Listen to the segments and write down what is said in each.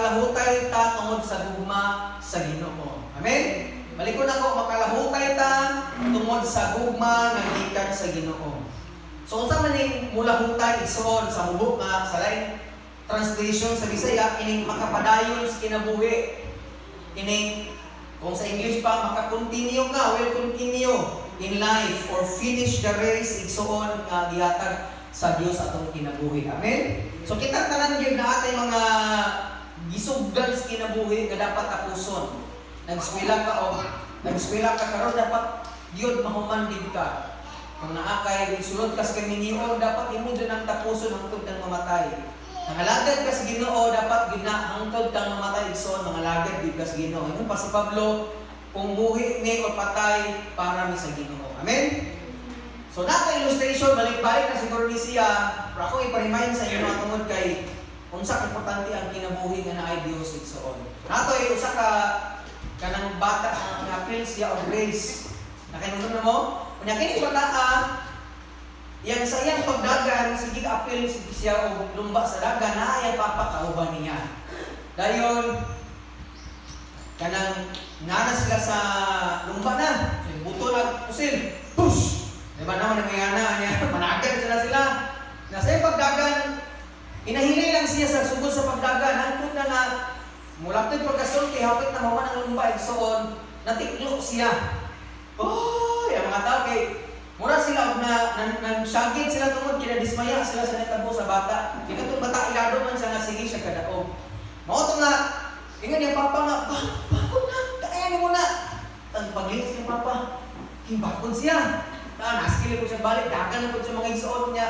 makalahutay ta tungod sa gugma sa Ginoo. Amen? Malikon ako, makalahutay ta tungod sa gugma nga gikan sa Ginoo. So unsa man ning mulahutay igsoon sa hubok nga sa lain translation sa Bisaya ining makapadayon sa kinabuhi. Ining kung sa English pa maka-continue ka, will continue in life or finish the race igsoon nga gihatag sa Dios atong kinabuhi. Amen. So kita tanan gyud na atay mga gisugdan sa kinabuhi nga dapat tapuson. Nag-eskwela ka karon dapat gyud mahuman gid ka. Kung naakay sulod ka sa kaminion, dapat imo din ang tapuson hangtod kang mamatay. Nangalagad ka sa Ginoo, dapat gina hangtod kang mamatay igsoon, mangalagad gid ka sa Ginoo. Ingon pa si Pablo, kung buhi ni o patay para mi sa Ginoo. Amen. So nato illustration balik-balik na siguro ni siya, pero ako ipa-remind sa inyo tungod kay unsa importante ang kinabuhi nga naay Dios igsoon. Nato ay usa ka kanang bata nga appeal siya of grace. Nakinunon na mo? Kung kini bata yang sa iyang pagdagan, sige apil siya o lumba sa dagan, naaya papakauban niya. Dayon, kanang ngana sila sa lumba na, buto na pusil, push! Diba naman na may ana niya, managan sila. Nasa iyang pagdagan, inahili lang siya sa sugod sa pagdagan, hangtod na nga, mulapit pagkasulti, hapit na maman ang lumba, igsoon, natiklo siya. Oh, yung mga tao kay mura sila na syagit sila tungod kinadismaya sila sa natabo sa bata. Di katong bata ilado man siya nga sige siya kadaog. Mao to nga ingon niya papa nga bakod na kaya mo na. Ang paglinis ni papa himbakon siya. Naskili ko siya balik dagan na po siya mga igsoon niya.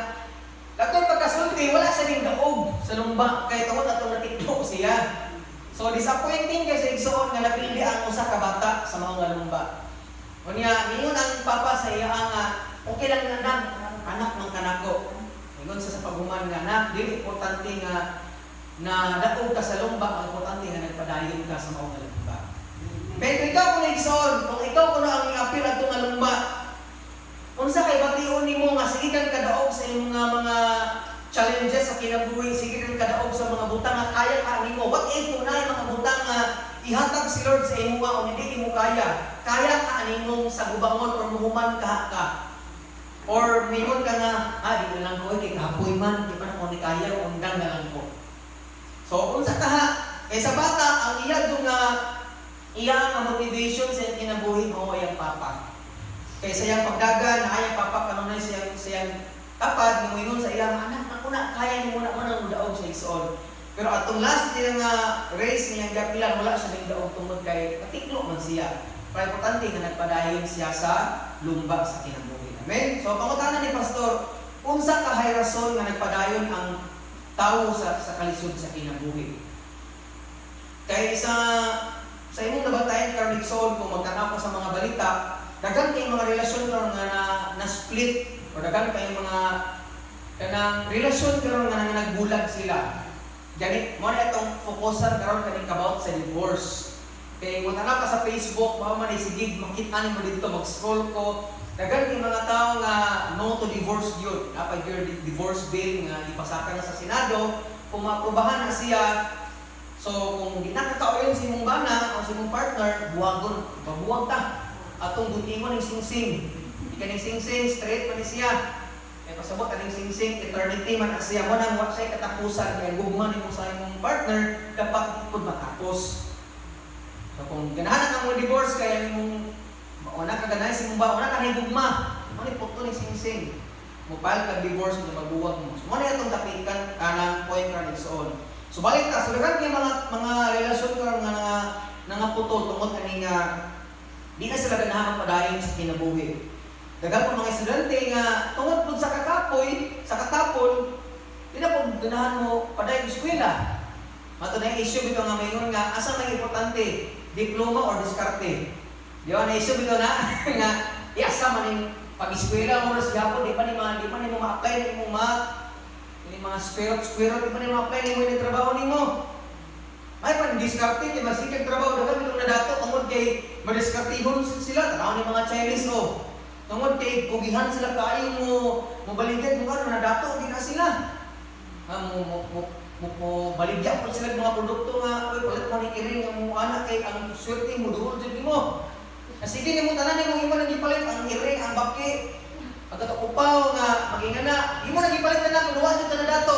Katong pagkasulti wala siya ning daog sa lumba kay tungod atong natiktok siya. So disappointing kay sa igsoon nga napili ang usa ka bata sa mga lumba. Kunya, niyon ang papa sa iya nga, okay lang na anak ng kanako. Ingon sa paguman nga, anak, di importante nga na daog ka sa lumba, ang importante nga nagpadayon ka sa mga lumba. Pero ikaw kung igsoon, kung ikaw kung ang i-appeal ato nga lumba, unsa kay bation nimo nga sige kang kadaog sa imong mga challenges sa kinabuhi, sige kang kadaog sa mga butang nga kaya ka nimo. What if kung na mga butang nga ihatag si Lord sa imo o hindi mo kaya ka animong sa gubangon or muhuman ka or mingon ka nga di na lang ko kay kapoy man di pa na ko ni kaya undang na lang ko. So unsa taha kay sa bata ang iya nga motivation sa kinabuhi mo ay ang papa. Kay sa iyang pagdagan ayang papa kanunay siyang tapad mingon sa iyang anak ako na kaya ni mo na man daog sa igsoon. Pero atong last din nga race niyang gapilan wala siya ning daog tungod kay patiklo man siya. Pero importante nga nagpadayon siya sa lumba sa kinabuhi. Amen. So pangutanan ni pastor, unsa ka hay rason nga nagpadayon ang tawo sa kalisod sa kinabuhi? Kay sa imong nabatayan karnig soul kung magtanaw sa mga balita, daghan kay mga relasyon nga na split o daghan kay mga kanang relasyon karon nga nagbulag sila. Ganit mo na itong fokusan karon kaning about sa divorce. Kay mo tanaw ka sa Facebook, mao man sige makita nimo dito mag-scroll ko. Daghan kay mga tao nga no to divorce gyud. Dapat yung divorce bill nga ipasakan na sa Senado, kung maaprubahan na siya. So kung di nakakauyon si imong bana o si imong partner, buwagon, pabuwag ta. Atong butingon ning singsing. Di kaning singsing straight man ni siya. Pasabot aning singsing eternity man siya mo nang wa siya katapusan kay gugma nimo sa imong partner dapat pud matapos. So kung ganahan ang divorce kay imong wala ka ganay sa imong ba wala ka nay gugma mo ni puto ning singsing mo file ka divorce nga magbuwag mo. So mo na atong tapikan kanang point ka nigsoon. So balik ta so daghan kay mga relasyon karon nga nangaputol tungod ani nga di na sila ganahan padayon sa kinabuhi. Daghang mga estudyante nga tungod pud sa kakapoy, sa katapon, di na pud ganahan mo padayon sa eskwela. Mato na issue bitaw nga mayingon nga asa may importante, diploma or diskarte. Di ba na issue bitaw na nga asa man ning pag-eskwela mo sa Japon, di pa ni mo ma-apply ni mo mga square di pa ni ma-apply ni mo ni trabaho nimo. May pan diskarte di masikag trabaho daghang bitong nadato tungod kay madiskartihon sila tanaw ni mga Chinese no. Tungod kay pugihan sila kaayo mo baligyan mo ano nadato di na sila. mo baligya po sila mga produkto nga oy palit man iring ang mo anak kay ang swerte mo duol jud nimo. Sige nimo tanan nimo imo nang gipalit ang iring ang baki. Pagka upaw nga magingana, imo nang gipalit na kuduwa jud na dato.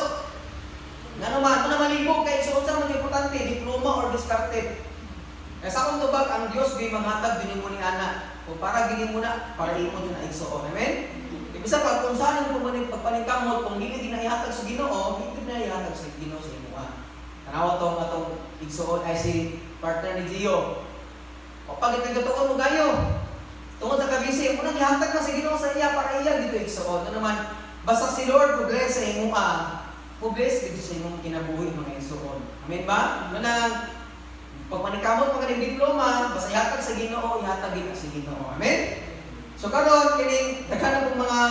Ngano man na malibog kay so unsa man importante diploma or discarded. Kaya sa akong tubag ang Dios gi manghatag dinhi mo ni anak. O para gini mo na para imo jud na igsuon. Amen. Ibisa pag kung saan ang pagpaningkamot kung dili ginahihatag sa Ginoo, hindi na ihatag sa Ginoo sa imo. Tanawa to nga tong igsuon ay si partner ni Gio. O pag nagatuon mo gayo, tungod sa kabisi, mo nang ihatag na sa Ginoo sa iya para iya dito igsuon. Ano naman, basta si Lord mo bless sa imo mo bless dito sa imong kinabuhi mga igsuon. Amen ba? Manang pagpaningkamot mga diploma, basta ihatag sa Ginoo, ihatag gid sa Ginoo. Amen. So karon kini daghan po mga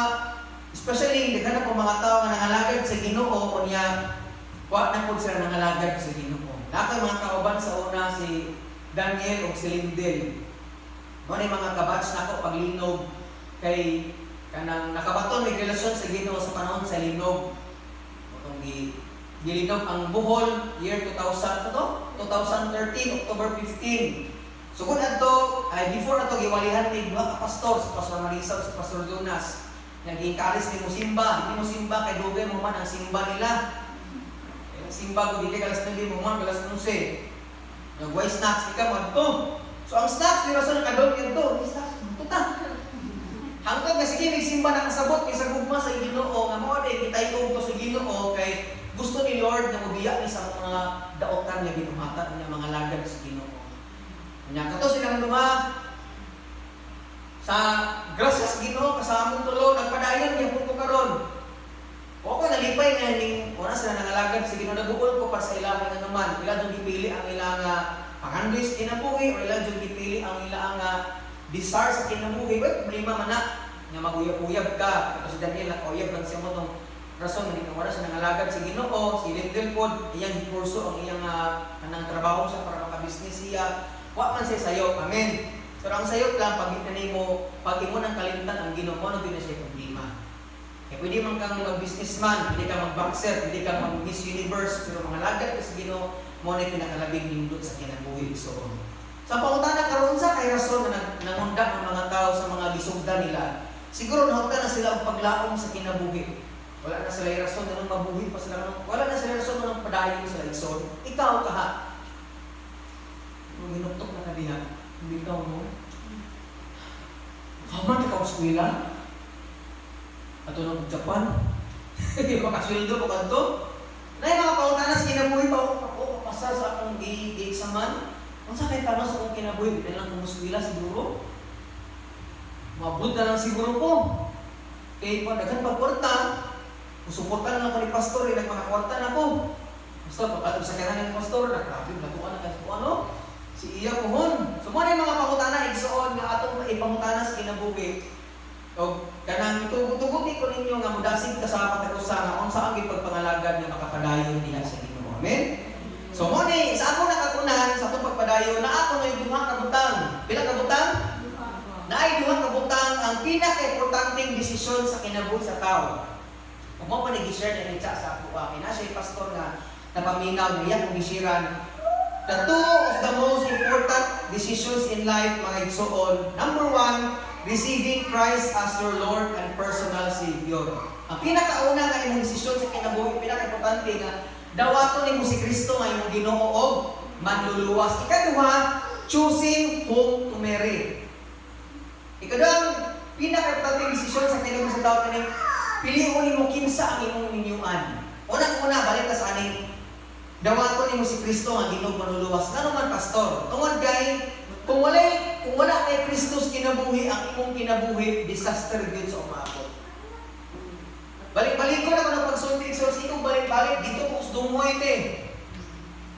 especially daghan po mga tao nga nangalagad sa Ginoo unya wa na pud sila nangalagad sa Ginoo. Nakay mga kauban sa una si Daniel ug si Lindel. Mo ni mga kabatch nako paglinog kay kanang nakabaton may relasyon sa Ginoo sa panahon sa linog. Motong gilinog ang Bohol year 2000 to 2013 October 15. Sugod adto ay before ato giwalihan ni duha ka pastor, si Pastor Marisa ug si Pastor Jonas. Nag-encourage ni mo simba kay dugay mo man ang simba nila. Ang simba ko dili kalas nang mo man kalas 11. Nagway snacks ika mo adto. So ang snacks ni rason kadol dito, ni snacks tuta. Hangtod nga sige simba na kasabot kay sa gugma sa Ginoo nga mao day gitayog to sa Ginoo kay gusto ni Lord na mobiya ni sa mga daotan nga ginuhatan niya mga lagad sa Ginoo. Nya kato silang duha sa grasya sa Ginoo kasama tulo nagpadayon niya po karon. O ko nalipay nga ning ora sila nangalagad sa Ginoo naguol ko para sa ilang nga naman ila jud gipili ang ilang pangandis kinabuhi o ila jud gipili ang ilang desire sa kinabuhi. Wait, problema man na nga maguyab-uyab ka kasi Daniel nakuyab lang siya mo tong rason nga di ora siya nangalagad sa Ginoo. Si Lindel pod iyang gikurso ang iyang kanang trabaho sa para maka-business siya. Wa man siya sayop. Amen. Pero ang sayop lang, pag mo, pag imo nang kalimtan ang Ginoo mo, ano din na siya problema. Kaya pwede man kang mag-businessman, pwede kang mag-boxer, pwede kang mag-Miss Universe, pero mga lagad ka sa Ginoo, mo na pinakalabing nindot sa kinabuhi. So, sa pangutana karon sa kay rason na nangunda ang mga tao sa mga gisugda nila, siguro nahukta na sila ang paglaom sa kinabuhi. Wala na sila rason na mabuhi pa sila, wala na sila rason na padayon sila igsoon. Ikaw kaha. Minuktok na kadihan. Hindi ka mo. Kaman ka sa eskwela. Ato ng Japan. Hindi makasweldo ko kanto. Na yung mga pautana sa kinabuhi pa ako papasa sa akong i-examan. Kung sa kaya tama sa akong kinabuhi, hindi lang kung eskwela siguro. Mabud na lang siguro ko. Kaya pa daghan pagkwarta, musuportan lang ako ni pastor, nagmakakwarta na ako. Basta pagkatog sa kanahan ng pastor, nagrabe, natuan na kasi ano? Si iya pohon. So mo na yung mga pangutana igsuon nga atong ipangutana sa kinabuhi. O kanang tugot-tugot ko ninyo nga mudasig ka sa patakusa nga unsa ang gipagpangalagad nga makapadayon diha sa Ginoo. Amen. So mo ni sa ako nakakunan sa atong pagpadayon na ako na duha ka butang. Pila ka butang? Naay duha ka butang ang pinaka-importanteng desisyon sa kinabuhi sa tao. Kung mo pa nag-share ni sa ako kina siya pastor nga napaminaw niya kung gisiran. The two of the most important decisions in life, mga igsoon. Number 1, receiving Christ as your Lord and personal Savior. Ang pinakauna nga imong desisyon sa kinabuhi, pinaka-importante nga dawaton nimo si Kristo nga imong Ginoo og manluluwas. Ikaduha, choosing whom to marry. Ikaduha, pinaka-importante desisyon sa kinabuhi sa tao kani piliun nimo kinsa ang imong ninyuan. Unang-una balik ta sa aning dawaton nimo si Kristo nga Ginoo manluluwas. Ngano man pastor? Tungod kay kung wala kay Kristo kinabuhi ang imong kinabuhi, disaster gyud sa umabot. Balik-balik ko na kung pagsulti sa ikong balik-balik dito ko sa dumoy te.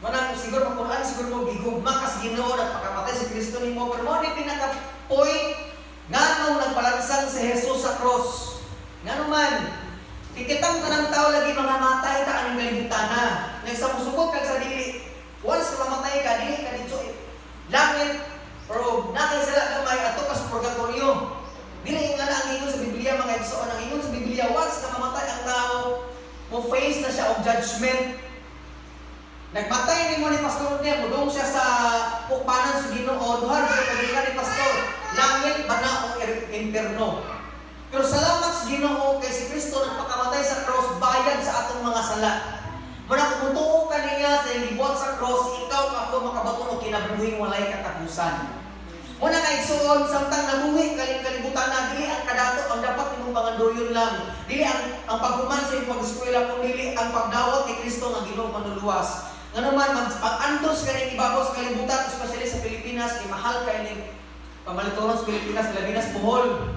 Manang siguro Quran siguro mo gigugma kas Ginoo nagpakamatay si Kristo nimo pero mo ni pinaka-point ngano nagpalansang si Jesus sa cross. Ngano man Kikitang tanang tao lagi mga matay ta aning kalibutan na. Nagsamusukot kag sa dili. Once ka mamatay ka, dili ka dito langit. Pero nakay sila gamay ato ka sa purgatorio. Dili nga na ang ingon sa Biblia mga igsoon. Ang ingon sa Biblia, once ka mamatay ang tao, mo face na siya og judgment. Nagmatay ni mo ni Pastor niya, mudong siya sa pukpanan sa Ginoo, duha siya pagdala ni Pastor, langit, bana o impierno. Pero salamat sa Ginoo kay si Kristo nagpakamatay sa cross, bayad sa atong mga sala. Muna kumutuo ka niya sa gibuhat sa cross, ikaw ako makabaton og kinabuhing walay katapusan. Muna nga igsuon, samtang nabuhi kalibutan na, dili ang kadato ang dapat imong pangandoyon lang. Dili ang paghuman sa imong pag-eskwela, kung dili ang pagdawat ni Kristo nga Ginoo manuluwas. Nga naman, mag-antos ka ng ibabaw sa kalibutan, especially sa Pilipinas, kay mahal ka ng pamalituron sa Pilipinas, Labinas, Bohol.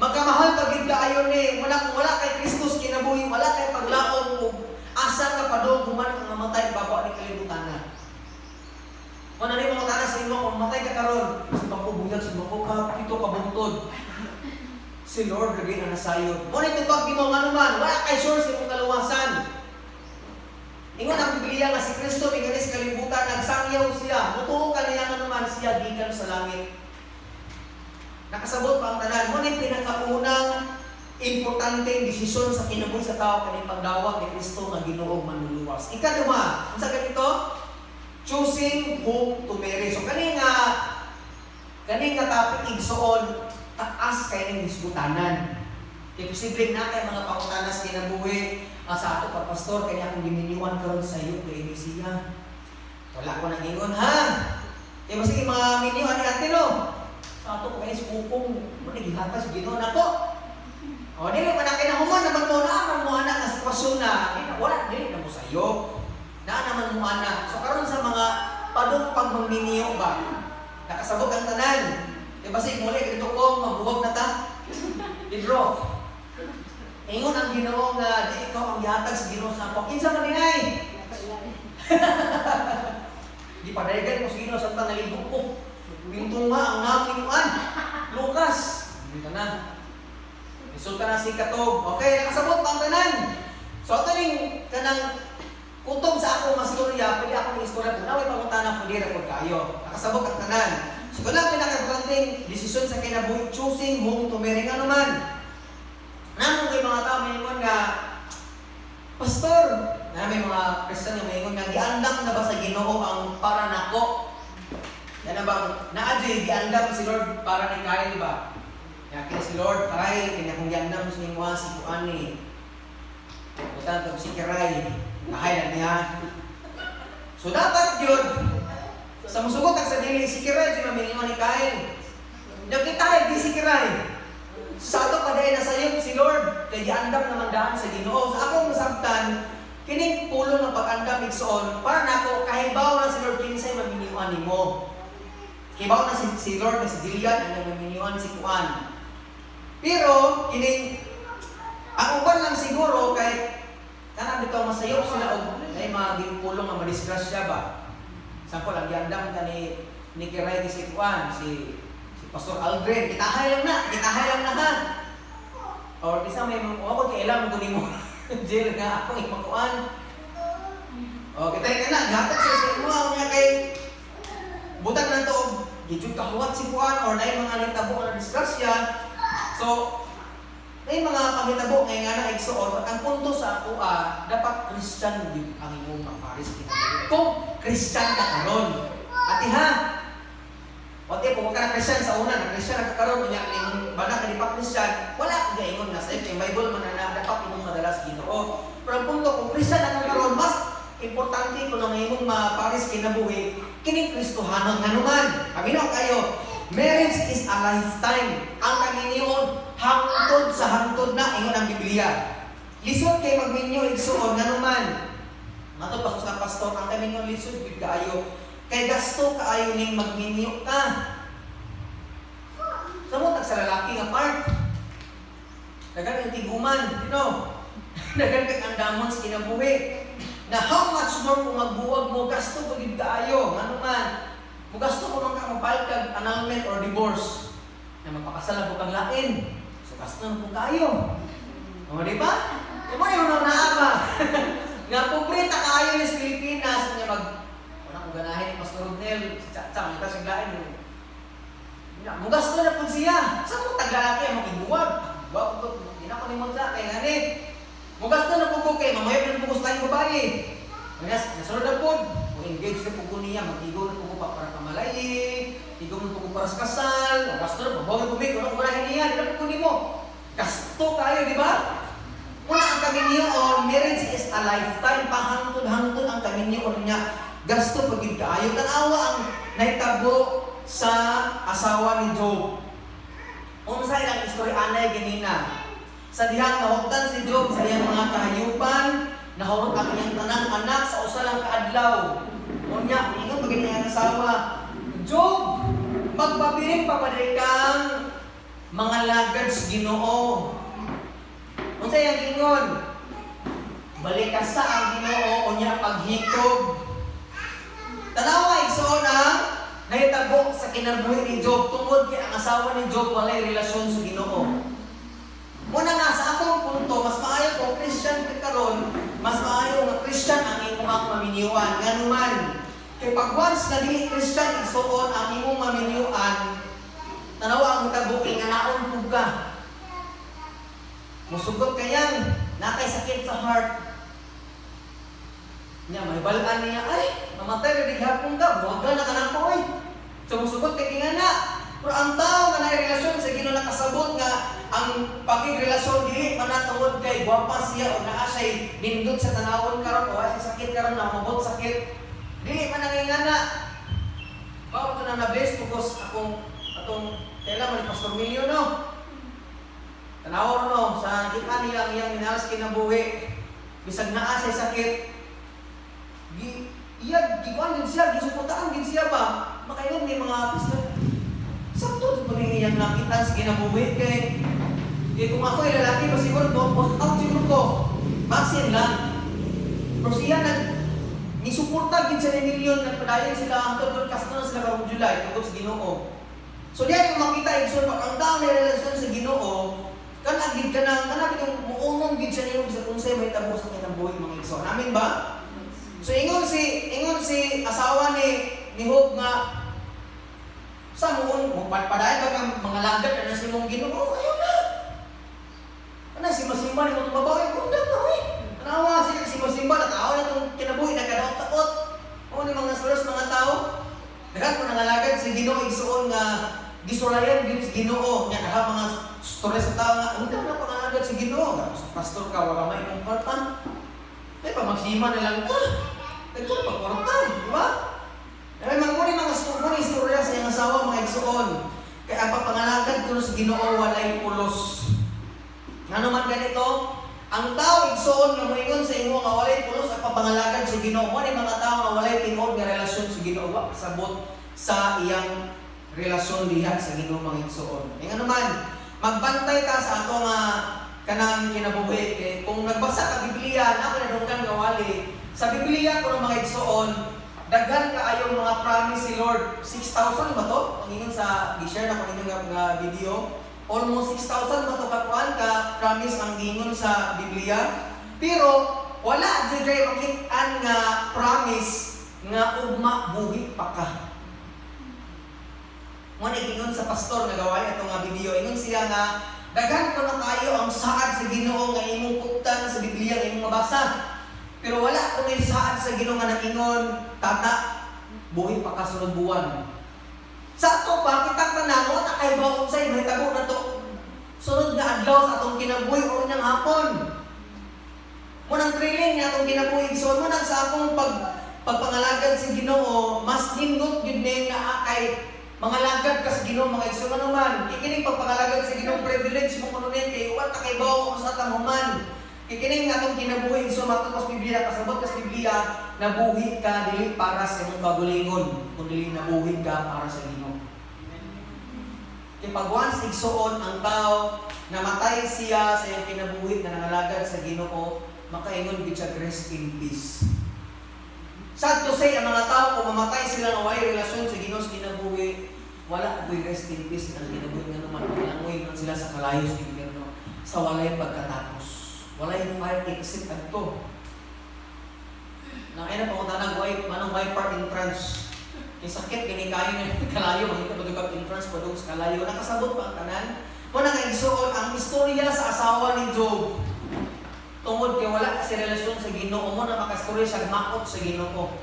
Magkamahal pagid kaayo ni, wala kay Kristo sa kinabuhi, wala kay paglaom mo, asa ka pa doon, human kang mamatay, ibabaw ni kalibutan na. Kung ano yung mga tanas sa inyo, kung matay ka karon, si Bako buyag, si Bako ka, ito ka buntod. Si Lord, lagay na nasayon. Muna itupag mo, nga naman, wala kay sure sa imong kaluwasan. Ingon ang Biblia nga si Kristo minganis kalibutan, nagsangyaw siya, mutuo ka niya nga naman siya gikan sa langit. Nakasabot pa ang tanan. Muna yung pinakaunang importanteng desisyon sa kinabuhi sa tao kaning pagdawat ni Kristo nga Ginoo manluluwas. Ikaduha, unsa ganito? Choosing whom to marry. So kani nga topic igsuon, taas kay ning disbutanan. Kaya posibleng na kay mga pangutanas kinabuhi sa ato pa pastor kaya akong giminyuan karon sa iyo kay Mesiya. Wala ko nang ingon ha. Kaya masige mga minyuan ni ate no. Sa ato ko kay sukong mo gihatag sa Ginoo nako. O dili man na kinahuman naman mo anak nga sitwasyon na wala dili na mo sayo. Na naman mo anak. So karon sa mga padung pagmaminiyo ba? Nakasabot ang tanan. Kaya basig muli dito ko mabuwag na ta. Idro. Ingon ang Ginoo nga di ikaw ang gihatag sa Ginoo sa ako. Kinsa man dinay? Di pa dagan mo sa Ginoo samtang naligo ko. Mintunga ang naminguan. Lukas. Dito na. Resulta na si Katog. Okay, nakasabot ang tanan. So ato ning kanang kutob sa ako mastorya, pwede ako ng istorya kung naway pangutana pwede ra pud kayo. Nakasabot ang tanan. So kanang pinaka-importanting desisyon sa kinabuhi, choosing whom to marry nga naman. Namo kay mga tao maingon nga pastor, na may mga Kristiyan nga maingon nga giandam na ba sa Ginoo ang para nako? Yan na ba naadyo giandam si Lord para ni Kyle ba? Kaya si Lord Kyle kanya kung giandam sa inyo si Kuani. Butan to si Kiray. Kahay na niya. So dapat yun sa musugot ang sa dili si Kiray di mamingon ni Kyle. Nakita di si Kiray. Sa ato pa dahil nasayop si Lord, kaya giandam naman daan sa Ginoo. Sa akong nasabtan, kining pulong ng pag-andam igsoon, para nako kahibaw na si Lord kinsay maminiuan nimo. Kahibaw na si Lord na si Jillian ang maminiuan si Kuan. Pero kining ang uban lang siguro kay kanang bitaw masayop sila og ay mga ginpulong nga madisgrasya ba. Sample ang giandam ka ni Kiray si Kuan, si Pastor Aldrin, kitahay lang na ha. Or isa may ako kailan mo kunin mo. Jail nga ako ipakuan. O kita ka na, gatag sa mo niya kay butang na to, gijud kahuwat si Kuan or nay mga nitabo na disgrasya. So, nay mga panghitabo ngay nga na igsuon, ang punto sa ako dapat Christian din ang imong maparis kinabuhi. Kung Christian ka karon. Ati ha, Ote, kung ka na Christian sa una, na Christian na kakaroon, niya yung bana ka di pa Christian, wala kang gaingon na sa yung Bible man na dapat imong madalas Ginoo. Pero ang punto, kung Christian na kakaroon, mas importante kung na imong maparis kinabuhi, kining Kristohanon nga naman. Paminaw kayo, marriage is a lifetime. Ang kanginiyon, hangtod sa hangtod na, ingon ang Biblia. Lisod kay magminyo, igsuon nga naman. Mato pasos na pastor, ang kanginiyon lisod, big kaayo. Kay gasto kaayo ning magminyo ka. Samot sa lalaki nga part. Dagan ang tiguman, dagan kag andamon sa kinabuhi. Na how much more kung magbuwag mo gasto pagid kaayo, ano man. Kung gasto mo man ka mapal kag annulment or divorce, na magpakasal mo kag lain. So gasto mo kaayo. O di ba? Di mo yung naaba. Nga pobre ta kaayo ni Pilipinas nga mag ganahin ni Pastor Rodnel, si Chacha, kita siyang lain. Mugas na po siya. Saan mo taglalaki ang mag-ibuwag? Buwag ko, hindi na ko ni Monza, kaya nga Mugas na po ko kay, mamaya na po ko sa tayong babae. Nasunod na po, kung engage na po niya, mag-igo na po para kamalayi, igo na po para sa kasal, o pastor, mabawin po may, kung marahin niya, di na po mo. Gasto kayo, di ba? Muna ang kami niyo, marriage is a lifetime, pahangtod-hangtod ang kami niyo, niya, gasto pagid kaayo. Tanawa ang naitabo sa asawa ni Job. Unsay ang istorya anay ganina. Sa dihang nahugdan si Job sa iyang mga kahayupan, nahurot ang iyang tanang anak sa usa lang kaadlaw. Unya, ingon pagid ang asawa, Job, magpabiling papaday kang mga lagad sa Ginoo. Unsay ang ingon? Balik ka sa ang Ginoo unya paghikob. Tanawa igsoon ang nahitabo sa kinabuhi ni Job tungod kay ang asawa ni Job walay relasyon sa Ginoo. Muna nga sa akong punto, mas maayo kung Christian ka karon, mas maayo nga Christian ang imong maminiwan. Nganuman, kay pag once na dili Christian igsoon ang imong maminiwan, tanawa ang hitabo kay nga naon pug ka. Musugot kayang nakay sakit sa heart. Niya, may balaan niya, ay, mamatay na dighapon ka, buwag ka na kanako, ay. So, musugot kay na. Pero ang tao nga na relasyon sa Ginoo nakasabot nga ang pagigrelasyon dili man natungod kay gwapa siya o naa siya nindot sa tanawon karon o sa sakit karon na mabot sakit. Dili man nangingana. Mao to na na-bless because atong kailan man ni Pastor Milio no. Tanawon no sa kita niya ang iyang minalas kinabuhi. Bisag naa siya sakit. Gikuan din siya, gisuportaan din siya ba? Makaingon may mga pastor. Sakto din pag iyang nakita sa kinabuhi kay kung ako ay lalaki ba siguro post out siguro ko. Basin lang. Pero siya nisuporta din siya ni Milyon nagpadayon sila ang totoo kasto na sila karong July tungkol sa Ginoo. So diyan yung makita igsoon pag ang tao na relasyon sa Ginoo kan agid ka na kanang yung muungong gid siya niyo sa unsay may tabo sa kinabuhi mga igsoon. Amen ba? So ingon si asawa ni Job nga sa mo padayon ba kang mga lagad na sa imong Ginoo ayo na. Ana si masimba ni mo babae kung daw oy. Anawa sila si masimba na tao na tong kinabuhi na kadaot-taot. O ni mga sulos mga tao. Dagan ko nangalagad si Ginoo igsuon nga gisulayan gid si Ginoo nya daha mga storya sa tao nga unta na pangalagad si Ginoo. Pastor ka wala may imong kwarta. May pamagsima na lang ka. Ito pagkwarta, di ba? May mga istorya sa iyang asawa mga igsuon. Kaya ang papangalagad ko sa Ginoo walay pulos. Ano man ganito, ang tao igsuon nga moingon sa imo nga walay pulos ang papangalagad sa Ginoo. Mo ni mga tao nga walay tinuod nga relasyon sa Ginoo wa pasabot sa iyang relasyon diha sa Ginoo mga igsuon. Ing ano man, magbantay ta sa ato nga kanang kinabuhi. Eh, kung nagbasa ka Biblia, na ako nadunggan nga wali. Sa Biblia ko ng mga igsuon, daghan kaayong mga promise si Lord. 6,000 ba to? Ang ingon sa gi-share na ko ninyo nga video. Almost 6,000 ba to kakuan ka promise ang ingon sa Biblia. Pero wala jud kay makit-an nga promise nga ugma buhi pa ka. Mo ni ingon sa pastor nga gaway ato nga video. Ingon siya nga daghan ko na kayo ang saad sa Ginoo nga imong pugtan sa Biblia nga imong mabasa. Pero wala ko may saad sa Ginoo nga nangingon, tata, buhi pa kasunod buwan. Sa ato pa, kita tanan, wala kay bawon say may tabo na to. Sunod nga adlaw sa atong kinabuhi o unyang hapon. Munang trailing nga atong kinabuhi, so munang sa akong pagpangalagad sa Ginoo, mas nindot gid ning naa kay mga lagad ka sa Ginoo mga igsoon naman. Ikining pagpangalagad sa Ginoo privilege mo kuno kay wala kay bawon sa tamuman. Ikining atong kinabuhi so matapos Biblia kasabot sa Biblia nabuhi ka dili para sa imong kagulingon kundi nabuhi ka para sa Ginoo. Kay pag once igsuon ang tao namatay siya sa iyang kinabuhi na nangalagad sa Ginoo, makaingon gid siya rest in peace. Sad to say ang mga tao kung mamatay sila nga walay relasyon sa Ginoo sa kinabuhi, wala ko'y rest in peace ang kinabuhi nga naman langoy man sila sa kalayo sa impierno sa walay pagkatapos. Walay fire exit adto. Nang ina pa ko tanang way manong may part entrance. Kay sakit kini kayo nga kalayo makita pagkap entrance padung sa kalayo nakasabot pa ang tanan. Mo na nga igsuon ang istorya sa asawa ni Job. tungod kay wala kasi relasyon sa Ginoo mo na makastorya siya makot sa Ginoo.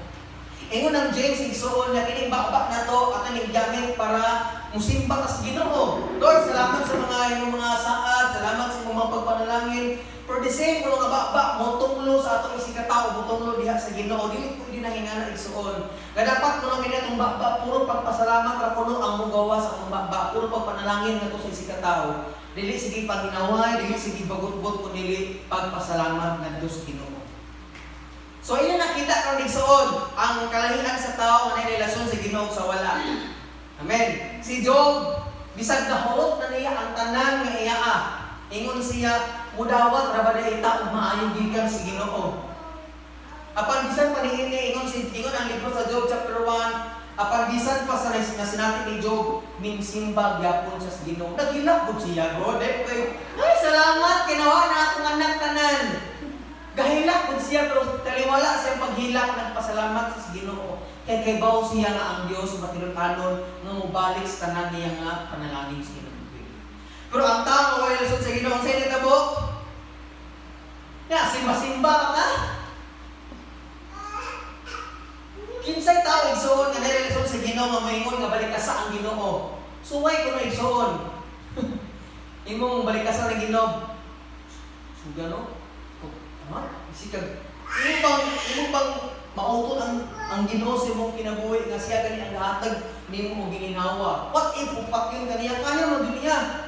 Ingon ang James igsoon nga kining baba na to at aning gamit para musimba kas Ginoo. Lord, salamat sa mga inyong mga saad, salamat sa inyong mga pagpanalangin. For the same kuno nga baba mo tunglo sa atong isig ka tawo, mo tunglo diha sa Ginoo. Dili ko dinahingana igsoon. Nga dapat kuno kini atong baba puro pagpasalamat ra kuno ang mugawa sa atong baba, puro pagpanalangin ngadto sa isig ka tawo. Dili sige panghinaway, dili sige bagot-bot kun dili pagpasalamat ngadto sa Ginoo. So, ina nakita kang igsoon ang kalahian sa tao nga may relasyon sa Ginoo sa wala. Amen. Si Job, bisag nahurot na niya ang tanan nga iya. Ingon siya, mudawat ra ba ita ug maayo gikan sa Ginoo. Apan bisan pa niini ingon ang libro sa Job chapter 1, apan bisan pa sa sinabi ni Job, minsimba gyapon sa Ginoo. Nagilak gud siya, God. Ay, salamat kinawa na akong anak tanan. Gahilak kung siya, pero taliwala siya paghilak ng pasalamat sa Ginoo. Kay baw siya nga ang Diyos matinutanon nga mubalik sa tanan niya nga panalangin sa Ginoo. Pero ang tao nga wala relasyon sa Ginoo, sa initabo, simba-simba ka. Kinsay tao igsoon nga may relasyon sa Ginoo nga moingon nga balik ka sa ang Ginoo. Suway ko na igsoon. Imong balik ka sa ang Ginoo. Sugano? Isikag, imo bang mauton ang Ginoo sa imong kinabuhi nga siya gani ang hatag nimo og gininawa. What if upak yun kaniya kaya mo dunya?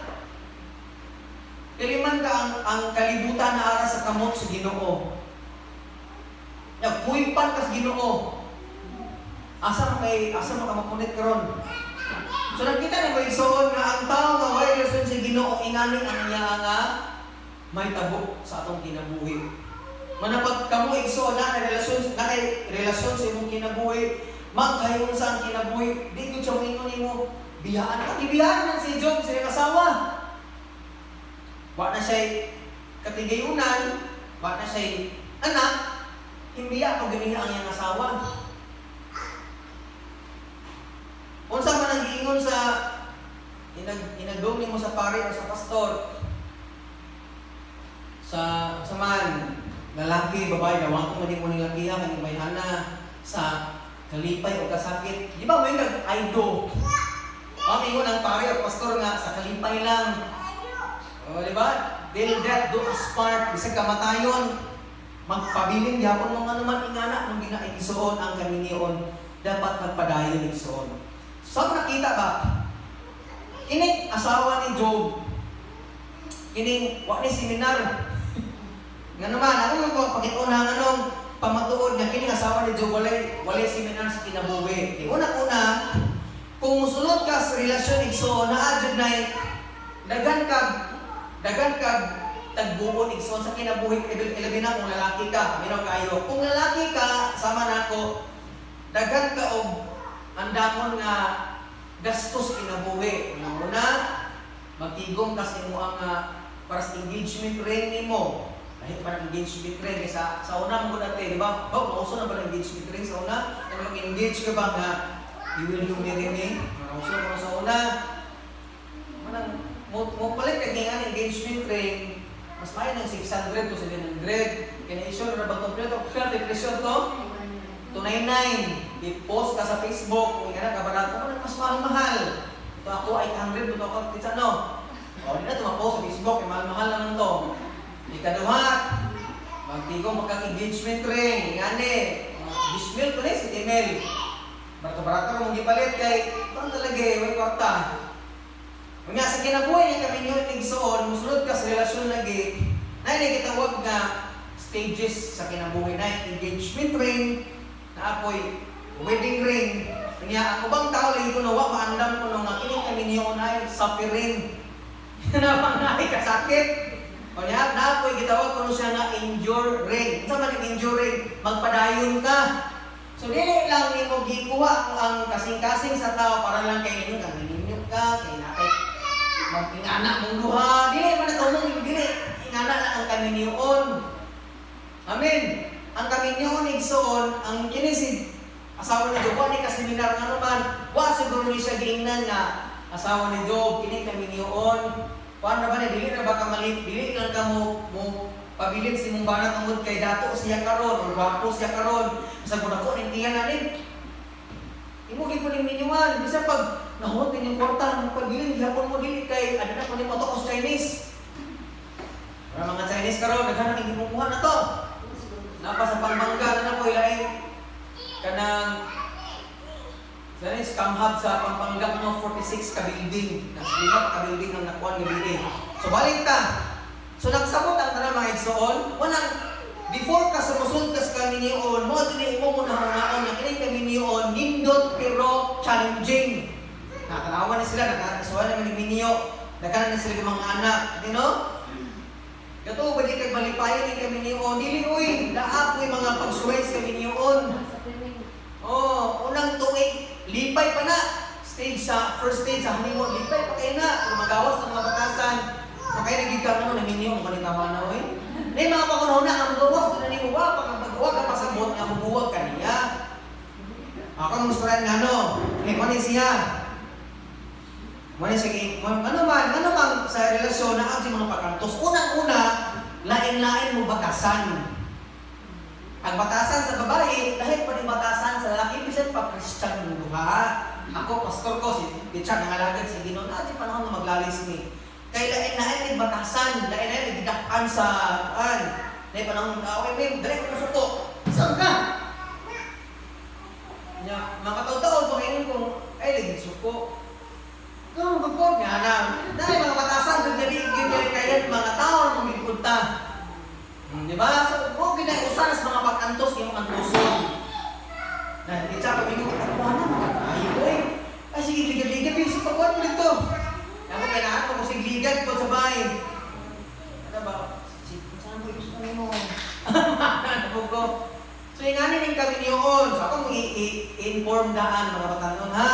Kaliman ka ang kalibutan na ara sa kamot sa Ginoo. Nagkuipan ka sa Ginoo. Asa mo ka mapunit karon? So nakita ni mo igsoon nga ang tao nga way relasyon sa Ginoo ingani ang niya nga may tabo sa atong kinabuhi. Manapag kamo igsoon na relasyon sa imong kinabuhi, magkayon sa ang kinabuhi, di ko siya mingon nimo biyaan ka. Ibiyaan man si Job sa iyang asawa. Wa na siya katigayunan, wa na siya anak, himbiya pag ganiha ang iyang asawa. Unsa man ang giingon sa inagdong nimo sa pare o sa pastor, sa man, lalaki, babae, dawang ko mo nilang lakihan, kanyang mayhana sa kalipay o kasakit. Di ba may nag-aido? Ingon ang pare o pastor nga, sa kalipay lang. O, di ba? Till death do us part. Bisag kamatayon, magpabiling yapon mong anuman ingana, nung ginaigsoon ang kaminion, dapat magpadayon igsoon. So, nakita ba? Kining asawa ni Job, kining wak ni seminar, nga naman, ako yung pagkikuna ng pamatuod nga kining asawa ni Job walay seminar sa kinabuhi. Una-una, kung musulod ka sa relasyon igsoon na adjud na dagan kag tagbuon igsoon sa kinabuhi, ilabi na kung lalaki ka, minaw kayo. Kung lalaki ka, sama nako, dagan ka og andamon nga gastos kinabuhi. Una, magtigom kas imo ang para sa engagement ring nimo. Kahit pa nag-engagement ring sa una mo natin, di ba? Mauso na ba nag-engagement ring sa una? Mag-engage ka ba nga you will you marry me? Mauso mo sa una. Mo palit kag nga engagement ring, mas may ng 600 to 700. Kaya issue na ba ito? Pero depression to? 299. I-post ka sa Facebook, kung nga kabarato mo, mas mahal-mahal. Ito ako 800, ito ako kitsa no. O, di na ito ma-post sa Facebook, mahal-mahal naman to. Ikaduha, magtigong magkang-engagement ring, ngani, dismail ko na si email. Barato-barato mong gipalit kay, ito talaga may kwarta. Kung nga sa kinabuhay niya kami nyo igsoon, musulod ka sa relasyon lagi, na kitawag nga stages sa kinabuhay na engagement ring, na apoy wedding ring. Kanya ako bang tao lagi ko nawa, maandam ko nung kining kami niyo na suffering. Napang naay kasakit. O niya, napoy gitawag ko siya nga endure ring. Sa man endure ring, magpadayon ka. So dili lang nimo gikuha ang kasing-kasing sa tao para lang kay ninyo kang ninyo ka, kay nakay magingana mong duha. Dili man natulong dili. Ingana lang ang kaminyoon. Amen. Ang kaminyoon igsoon, ang kini asawa ni Job, ni kaseminar nga naman, siguro ni siya giingnan nga asawa ni Job, kini kaminyoon. Paano ba dili na ba ka mali, dili lang ka mo pabilin si mong bana tungod kay dato siya karon o gwapo siya karon. Sa kuna ko nintihan nanin. Imo gipuling ninyuan bisa pag nahot ninyong kwarta mo pabilin gihapon mo dili kay ada na kunin mo to os Chinese. Para mga Chinese karon daghan na gibubuhan na to. Napa sa Pampanga na ko ilain kanang Chinese scam hub sa Pampanga no 46 ka building. Nasa lima ka building ang nakuan nga building. So balik ta. So nagsabot ang tanan mga igsoon, wanang before ka sumusunod ka sa kaminion, mo din imo mo nahunaon nga kini kaminion nindot pero challenging. Nakalawan na sila, nakasuhan na miniminiyo, nagkaroon na sila ng mga anak, you know? Gato ba di kay malipayon ni kaminion, dili uy, laap uy mga pagsuway sa kaminion. Oh, unang tuig, lipay pa na. Stage sa first stage sa honeymoon, lipay pa kayo na, magawas ng mga batasan. Kaya nagiging ano, naminyo, manitama na, oy. May mga pakunahon na, ang magawas, na nanimuwa, pagkagawag ka pasabot, nga mabuwag ka niya. Ako ang gusto rin nga, ano, mani siya. Mani sige, ano man sa relasyon na ang mga pagkantos. Unang-una, lain-lain mo batasan. Ang batasan sa babae, dahil pa rin batasan sa lalaki, bisan pa Christian mo ha. Ako, pastor ko, si Richard, nangalagad si Ginon, di panahon na maglalis ni. Kaya lain-lain may batasan, lain-lain may didakan sa dahil panahon, okay, may dali ko suko. Saan ka? Mga taon-taon, panginoon kong, ay, ligid suko. Kung magpapod nga na, dahil mga batasan, gagawin kayo, mga tao na kumipunta. Diba? So, kung ginausan sa mga pagkantos, yung antuson. Na, hindi siya pag-ingo, ano na, mga tayo, eh. Ay, sige, ligad-ligad, eh, sa pagkuhan mo dito. Ako, kailangan ko sige, ligad ko sa bahay. Ano ba? Saan mo gusto mo? Ano ko? So, yung anin yung kami niyon. So, ako mong i-inform daan, mga batanon, ha?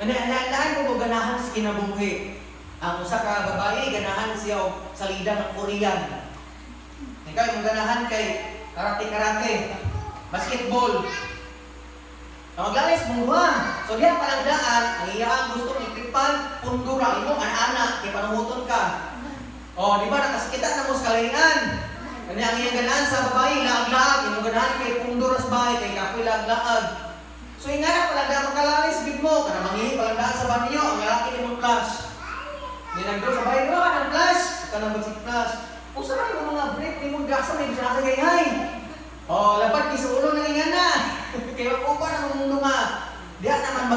Naan ko mo ganahan sa kinabuhi. Ang usa ka babae, ganahan siya sa lida ng Korean. Ikaw, yung ganahan kay karate-karate, basketball. Na maglalis mong duha. So diyan palang daan, ang iyang gusto ng tripan, pundura, imo anak, kay panuhuton ka. O, di ba, nakasikita na mo sa kalingan. Kanya ang iyang ganahan sa babae, laag-laag, imo ganahan kay pundura sa bahay, kay kapoy laag-laag. So yung anak palang daan makalalis, big mo, kana mangihi palang daan sa banyo, ang lalaki ni mong flash. Hindi nagdo sa bahay, ka ng flash, ka ng bagsik flash. Kung saan yung mga break, may mong gasa, may bisa sa gayhay. O, lapat ki sa ulo ng ingan na. Kaya uban ang mundo nga. Diyan naman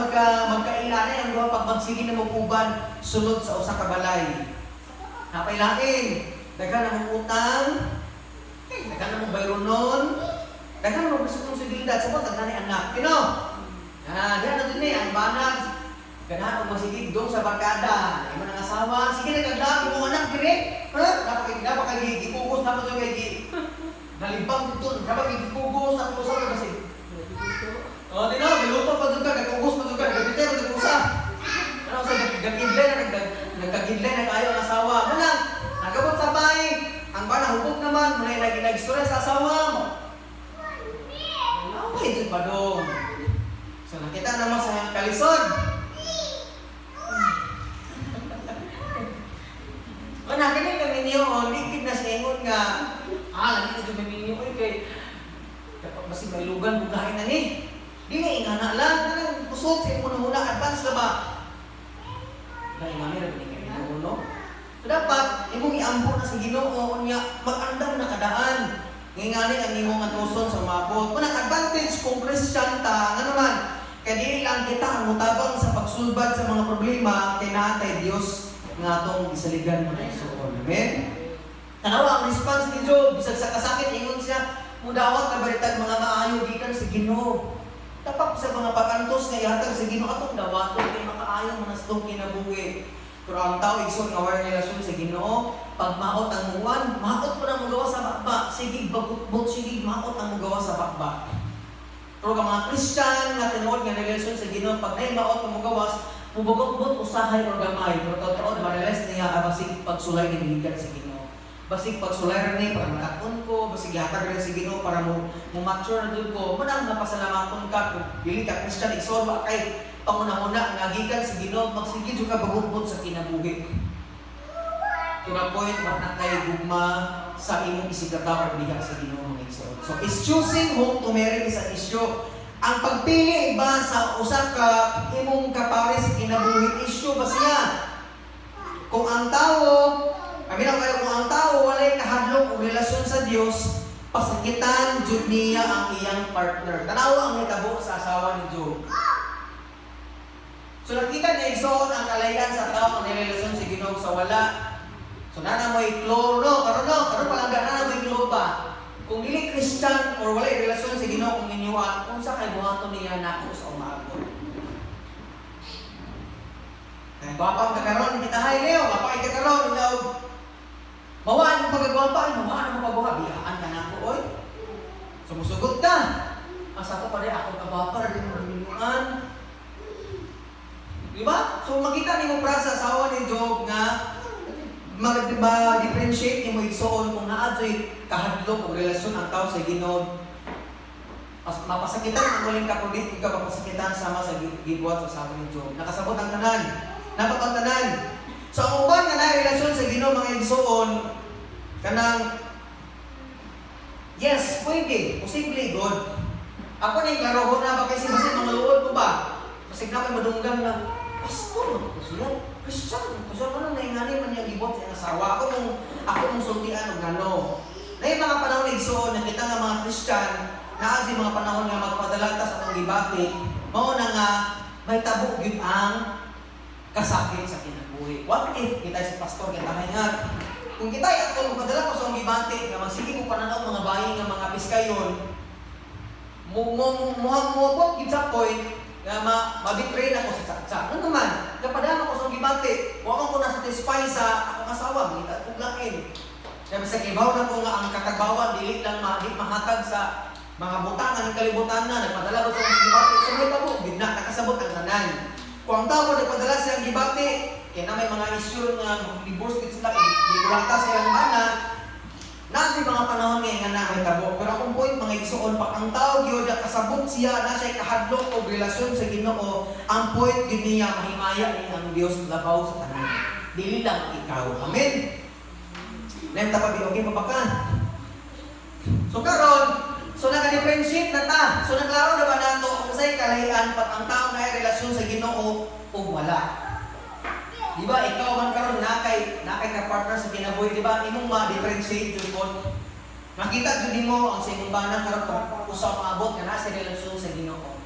magkailanay ang duha pag magsige na mag-uban sunod sa usa ka balay. Napailain, daghan na mong utang, daghan na mong bayronon, daghan na mong gusto mong sibilidad, sabot ang nanay anak. Kino? Diyan na din ang banag. Ganahan kung masigig doon sa barkada. Ay mo nang asawa, sige na kaglabi mo anak, dire. Dapat kayo gipugos, dapat kayo nalibang dito, dapat gipugos, at usap ka kasi. O, di na, giluto pa doon ka, nagpugos pa doon ka, nagpitay pa doon usa. Ano sa nagkagidlay na ayaw ang asawa. Muna, nagabot sa bahay, ang ba nahubog naman, muna yung nag-istorya sa asawa mo. Okay, dyan pa doon. So, nakita naman sa kalisod. Mana kini kami niyo, likid na sa ingon nga, lagi na kami niyo, kay dapat masih may lugan bugahin na ni. Dili nga na lang, kanang kusot sa imo muna, advance na ba? Dahil nga nila kami niyo, so dapat, imong iambo na sa Ginoo niya, mag-andam na kadaan. Ngingani ang imong atuson sa mabot. Manang advantage kung Christian ta, nga naman, kaya dili lang kita ang mutabang sa pagsulbad sa mga problema kay natay Dios nga atong gisaligan mo na isuon. Amen? Tanawa ang response ni Job, bisag sa kasakit, ingon siya, mudawat na balitag mga maayo gikan sa Ginoo. Tapak sa mga pagkantos nga ihatag sa Ginoo atong dawaton kay makaayo man sa tong kinabuhi. Pero ang tao igsoon nga war relasyon sa Ginoo, pag maot ang muwan, maot po na magawa sa bakba. Sige bagut-but, sige maot ang magawa sa bakba. Pero ang mga Christian nga tinuod nga relasyon sa Ginoo, pag nay maot ang magawas, mubagot-but usahay o gamay, pero totoo ma-realize niya basig pagsulay ng gikan sa Ginoo. Basig pagsulay rin para matakon ko, basig hatag rin sa Ginoo para mature na doon ko. Manang napasalamaton ka kung dili ka Christian, igsorba kay panguna-una nga gikan sa Ginoo, magsige jud ka bagot-but sa kinabuhi. To the point, wala na kayo gugma, sa imong isigataw or diha sa Ginoo mga igsoon. So is choosing whom to marry is an issue. Ang pagpili ba sa usa ka imong kapares kinabuhi issue ba siya? Kung ang tao, kung ang tao walay kahadlok o relasyon sa Dios, pasakitan jud niya ang iyang partner. Tanawa ang nitabo sa asawa ni Job. So nakita niya igsoon ang kalayan sa tao ang nirelasyon si Ginoo sa wala. So nana mo iklo karon palangga nana mo iklo pa. Kung dili Christian or wala relasyon si Ginoo kung inyuan, unsa kay buhaton niya nako sa umaabot. Kay bapang kakaron kita hay Leo, bapang kakaron daw. Mawaan mo pagagwapa, mawaan mo pagbuha, biyaan ka nako oy. Sumusugot ka. Asa ko pa rin ako kabapa rin mo inyuan. Di ba? So makita niyo para sa asawa ni Job nga ma-differentiate niyo mo igsoon kung naadyoy kahadlok o relasyon ang tao sa Ginoo. Mapasakitan ang muling kapulit, ikaw mapasakitan sama sa gibuhat sa asawa ni Job. Nakasabot ang tanan, napapagtanan. So ang uban nga na relasyon sa Ginoo mga igsoon kanang yes, pwede, posible God. Ako na klaro na ba kasi basta mga luod ko ba? Kasi na may madunggan na pastor, siya, Christian, so ano naingani man niya gibot sa asawa ako mong sultian og ngano. Na yung mga panahon na igsoon nakita nga mga Christian naa si mga panahon nga magpadala ta sa atong gibati, mao na nga may tabo gyud ang kasakit sa kinabuhi. What if kita si pastor kita hayat? Kung kita ako magpadala ko sa atong gibati nga magsige ko pananaw mga bayi nga mga piskayon, mo gid sa point nga ma-betray na ko sa tsatsa. Ano naman? Kapadama ko sa gibante, huwag ko na-satisfy sa akong asawa, mga tuglain. Kaya sa kibaw na ko nga ang katagawan, dili lang mahatag sa mga butangan ng kalibutan na, nagpadala ko sa gibate, so may tabo, bigna, nakasabot ang tanan. Kung ang tao nagpadala siyang gibate, kaya na may mga issue nga divorce kit sila, ibulata silang mana, nasi mga panahon nga na may tabo. Pero kung point mga igsoon pa ang tao gyud kasabot siya na siya kahadlok o relasyon sa Ginoo, ang point gid niya mahimaya ni ang Dios labaw sa tanan. Dili lang ikaw. Amen. Nem tapat okay pa ka. So karon, so naka-differentiate na ta. So naglaro na ba nato kung say kalahian pag ang tao na relasyon sa Ginoo o wala. Di ba, ikaw man karon nakay ka partner sa kinabuhi, di ba? Imong ma-differentiate jud kon. Makita jud mo ang sa imong bana karon usa maabot nga sa relasyon sa Ginoo.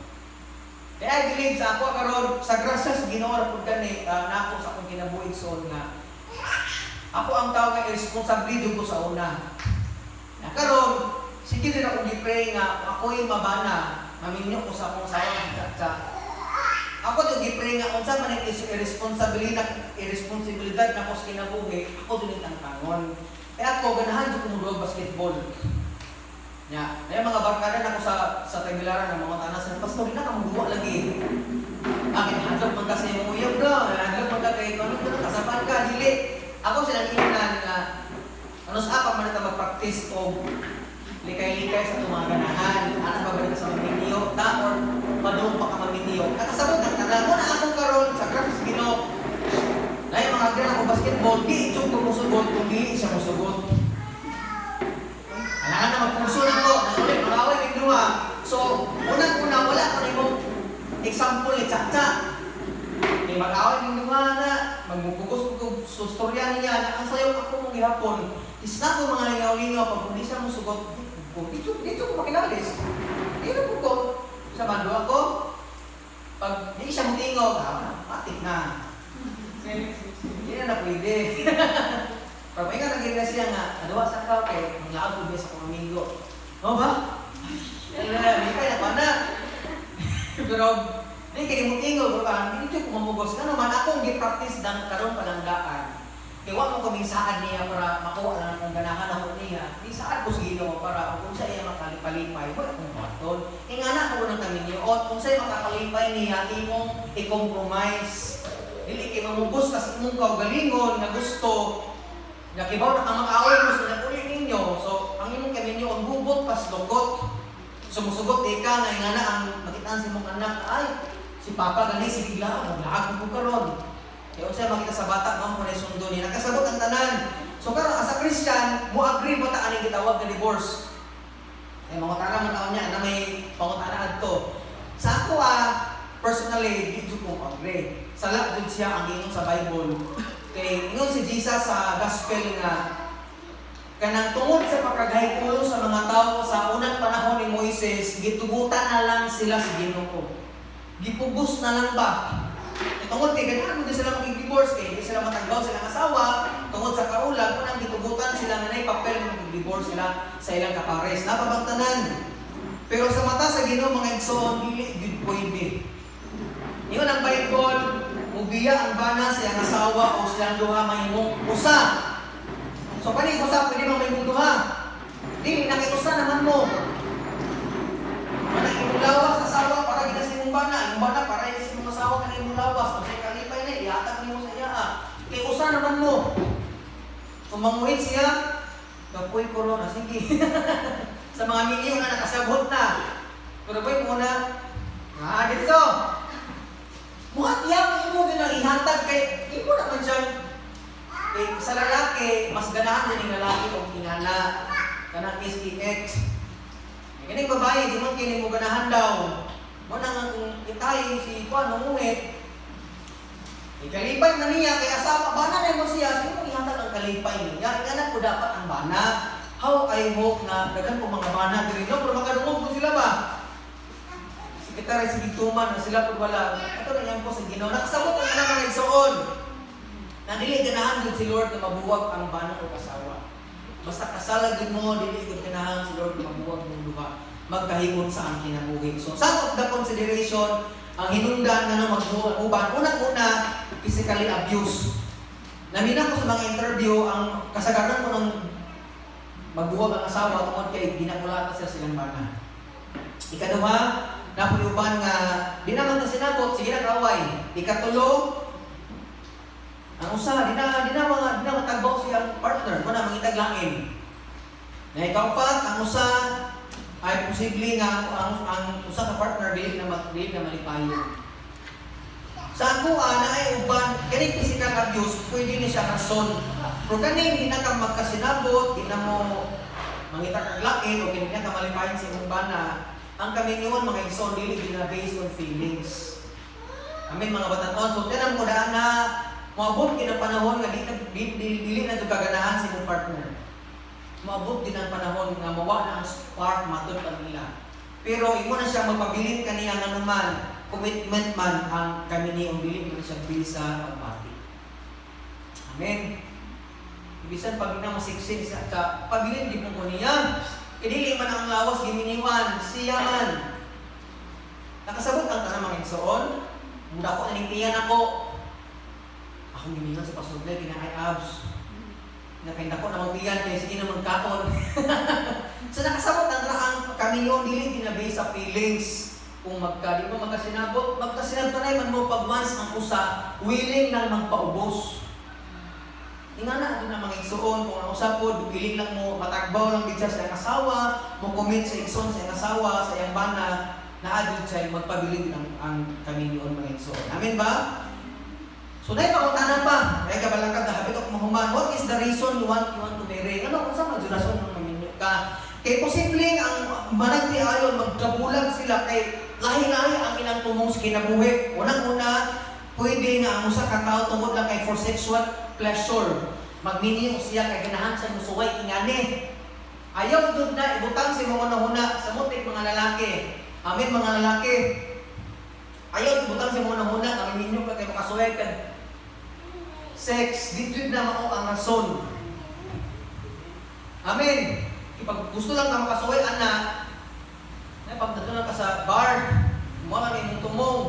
Kaya I believe sa ako karon sa grasya sa Ginoo ra pud kani nako sa akong kinabuhi son nga ako ang tao nga irresponsible jud ko sa una. Na karon sige din ako gi-pray nga ako'y mabana, maminyo ko sa akong sawa sa ako yung gipray nga unsa man ang irresponsibilidad na ko sa kinabuhi, ako din ang tangon. Kaya ako ganahan jud ko mo basketball. Nya, ay mga barkada na ko sa Tagbilaran ng mga tanas ng pastor na kamo duwa lagi. Bakit hadlok man kasi yung uyab bro, hadlok man ka kay ano ko kasapan ka dili. Ako sila inan nga ano sa apa man ta mag-practice og likay-likay sa mga ganahan. Ana ba ba sa magminiyo ta or padung pa ka magminiyo. Nakasabot ang tanan mo na akong karon sa graphics Ginoo. Dahil mga gran ako basketball, di ito ko musugot kung dili siya musugot. Kailangan na magpuso na ko, ulit magaway ng duha. So, unang-una wala ko nimo example ni Tsatsa. May mag-away ng duha na magmugugos ko sa storya niya na ang sayo ako mong gihapon. Isna ko mga lingaw-lingaw pag hindi siya musugot. Dito ko makinalis. Dito ko sa bando ako. Pag hindi siya mutingog, matik na. Hindi na pwede. Pag may nga naging na siya nga, nadawa sa kake, mga ako sa paminggo. O ba? Hindi kaya pa na. Pero, hindi kayo mutingog, hindi ko mamugos. Nga naman, akong gi-practice ng karong palanggaan. Kaya wag mo kaming saan niya para makuha lang ang ganahan ako niya. Di saan ko sigilo para kung siya iya makalipalipay, wala akong baton. Ingana ko ng kami niyo. O kung siya makakalipay niya, imong i-compromise. Dili kay mamugos kasi imong kaugalingon na gusto. Nakibaw na ang mag-away mo sa uli ninyo. So, ang imong kami niyo, ang bubot, pas lugot. Sumusugot, ika na ingana ang makitaan sa imong anak. Ay, si Papa ganay, si Bigla, maglaag ko karon. Kaya siya makita sa bata, no, kung sundo niya. Nakasabot ang tanan. So karon as a Christian, mo agree mo ta aning gitawag nga divorce. Eh mga tana man taon niya na may pangutana adto. Sa ako personally, dito ko agree. Sala jud siya ang ingon sa Bible. Kay ingon si Jesus sa gospel nga kanang tungod sa pagkagahikulo sa mga tao sa unang panahon ni Moises, gitugutan na lang sila sa Ginoo. Gipubos na lang ba? Tungod kay ganahan mo sila mag-divorce kay di sila matagbaw silang asawa, tungod sa kaulag unang gitugutan sila nga nay papel nga mag-divorce sila sa ilang kapares. Napabagtanan. Pero sa mata sa Ginoo mga igsoon dili gid pwede. Ingon ang Bible, mubiya ang bana sa iyang asawa o silang duha mahimong usa. So kani usa pwede man mahimong duha. Dili nakiusa naman mo. Mana imong lawas asawa para gid sa imong bana, imong bana para sa imong asawa kanang imong lawas. Kasi kalipay na ihatag nimo sa iya. Kay usa naman mo. Sumanguhit siya, kapoy corona sige. Sa mga minyo na nakasabot na. Pero boy muna, dito. Buhat yang imo din ang ihatag kay imo naman siya. Kay sa lalaki, mas ganahan din ang lalaki o kinana. Kanang SPX. Kani babae, di man kini mo ganahan daw. Mo nang kung itay si Juan manguhit. Ikalipay na niya kay asawa bana na mo siya, sino ihatag ang kalipay niya? Ingana ko dapat ang bana. How I hope na daghan ko mga bana diri no, pero makadungog ko sila ba? Kita rin si Gituman na sila pag wala. Ito na yan po sa Ginoo. Nakasabot ang mga igsoon. Na dili ganahan gud si Lord na mabuwag ang bana o kasawa. Basta kasala gud mo, dili gud ganahan si Lord na mabuwag mong duha. Magkahimon sa ang kinabuhi. So, some of the consideration, ang hinungdan nga nang mag-uban. Unang-una, physically abuse. Namina ko sa mga interview, ang kasagaran ko ng magbuwag ang asawa tungod kay ginakulata siya silang bana. Ikaduha, napuluban nga di naman ta sinabot sige na kaway. Ikatulo, ang usa di na matagbaw siyang partner mo na mangitaglain. Na ikaupat, ang usa ay posible nga ang usa ka partner dili na malipayon. Sa ako na ay uban kani physical abuse pwede ni siya rason. Pero kani di na ka magkasinabot, di na mo mangitaglain o kini na ka malipayon sa imong bana. Ang kami niyon mga igsoon dili gina based on feelings. Amin mga batan-on. So tanang mo daan na moabot gid ang panahon nga dili na jud kaganahan sa imong partner. Moabot din ang panahon nga mawa na ang spark matud pa nila. Pero imo na siya magpabilin kaniya nga naman commitment man ang kami niyong dili man siya bisa pagpati. Amen. Ibisan pag na masiksin sa pabilin di mo niya. Dili man ang lawas giminiwan, siya man. Nakasabot ang tanang mga igsoon. Mula ko nanintiyan ako. Ako giminingan sa pasudlay, kinaay abs. Nakainda ko na magbiyan, kaya sige na magkaon. So nakasabot ang kami yun, dili dinabay sa feelings. Kung di mo magkasinabot na man mo pag once ang usa, willing lang magpaubos. Ingana din ang mga igsoon kung ang usapod, biling lang mo, matagbaw lang din siya sa iyang asawa, mo commit sa igsoon sa iyang asawa, sa iyang bana, na adod siya, magpabilin din ang kaminyoon mga igsoon. Amen ba? So, dahil pakutanan pa, ay kabalangkad na habit ako mahuman, what is the reason you want to marry? Ano, kung saan madyurason ng maminyo ka? Kaya posibleng ang managti ayon, magkabulag sila, kay lahi-lahi ang ilang tumong sa kinabuhi. Unang-una, pwede nga ang usa ka tao tungod lang kay for sexual pleasure. Magminyo siya kay ganahan sa musuway ingani. Ayaw jud na ibutang si mga nahuna sa mutik mga lalaki. Amen mga lalaki. Ayaw ibutang si mga nahuna kami minyo pa kay makasuway kan sex dito na mao ang rason. Amen. Pag gusto lang ka makasuway ana, na pagdadto ka sa bar, mo lang imong tumong.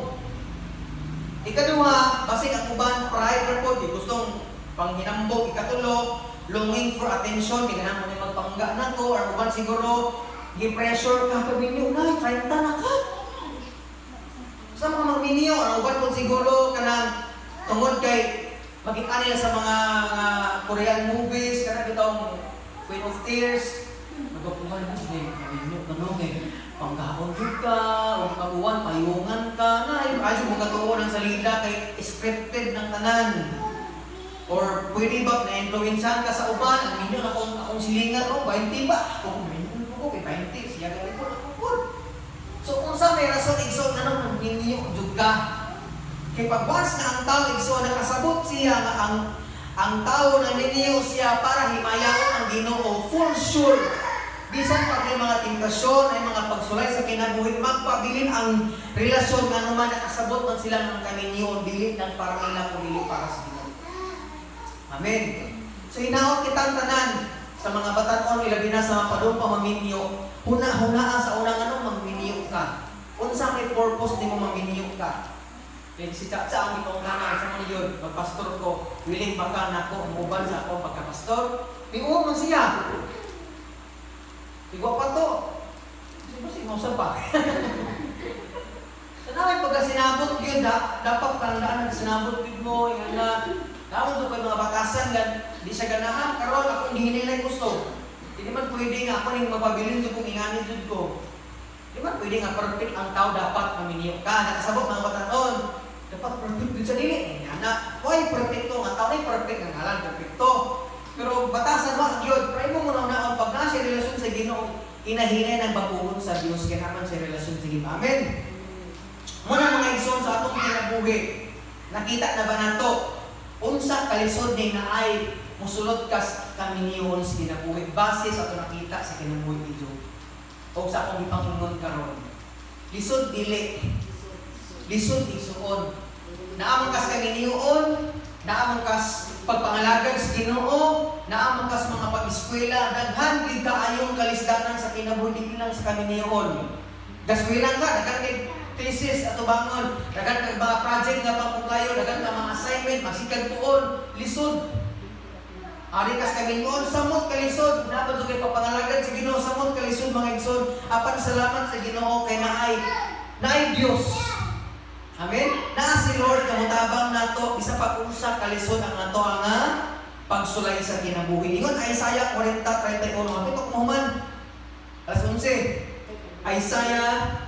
Ikaduha, basig ang uban pride report, gustong panghinambog. Ikatulo, longing for attention, ganahan mo na magpangga na ko, or uban siguro, gi-pressure ka, pag-minyo, nay, 30 na ka. Sa mga mag-minyo, or uban po siguro, kanang tungod kay, magkita nila sa mga Korean movies, kanang itong Queen of Tears, magpapuhan mo, mag-minyo, kanong panggahon ka, o kabuan, payungan ka, na ayos mo katuon ang salita kay scripted ng tanan. Or pwede ba na-influensyahan ka sa uban? Ang minyo na akong silingan, 20 ba? Ako, minyo ko, 20. Siya ganun po, ako. So, kung sa may rason, igsoon, anong ninyo, jud ka? Kaya pag once na ang tao, igsoon, nakasabot siya nga ang tao na ninyo siya para himayaon ang Ginoo, full sure. Bisan pag may mga tentasyon, ay mga pagsulay sa kinabuhi, magpabilin ang relasyon nga naman nakasabot man sila ng kaninyo, dili ng para nila kung dili para sa Ginoo. Amen. So hinaot kitang tanan sa mga batan-on, ilabi na sa mga padumpa maminyo, huna-hunaa sa unang maminyo ka. Unsa may purpose ni mo maminyo ka? Kaya si Chacha ang itong kanan sa mga yun, magpastor ko, willing baka na ako, umuban sa ako pagkapastor. Piuo man siya. Tigwa pa to. Sino pa? Sa namin pagka sinabot yun, dapat tandaan na sinabot yun mo, yan na, dapat sa mga bakasan, di siya ganahan, karon ako hindi nila gusto. Hindi man pwede nga ako nang mapabilin ito kung inganin dyan ko. Hindi man pwede nga perfect ang tao dapat maminiyok ka. Nakasabot mga batanon, dapat perfect dun sa dili. Anak, hoy, perfecto, ang tao na perfect, ang halan, perfecto. Pero batasan mo ang yun, pray mo muna na pag nasa relasyon sa Ginoo, inahinay ng bapuhon sa Diyos, kaya naman sa relasyon sa Ginoo. Amen. Muna mga igsoon sa atong kinabuhi, nakita na ba nato? Unsa kalisod ni na ay musulot kas kaminiyon sa kinabuhi base sa ato nakita sa kinabuhi ni Job. O sa akong ipangingon karon. Lisod dili. Lisod igsuon. Naamang kas kaminiyon, naamang kas pagpangalagad sa Ginoo, naamang kas mga pag-eskwela, daghan gid kaayong kalisdanan sa kinabuhi dili lang sa kaminiyon. Gaswilan ka, daghan gid thesis ato bangon, dagan kag mga project nga pangkukayo, dagan ka mga assignment, magsikag tuon, lisod. Ari kas kamingon, samot kalisod, dapat kay papangalagad sa Ginoo, samot kalisod mga igsoon. Apan salamat sa Ginoo kay naay Dios. Amen. Naa si Lord nga mutabang nato isa pa usa kalisod ang ato nga pagsulay sa kinabuhi. Ingon Isaiah 40:31. Ito kuman. Alas 11. Isaiah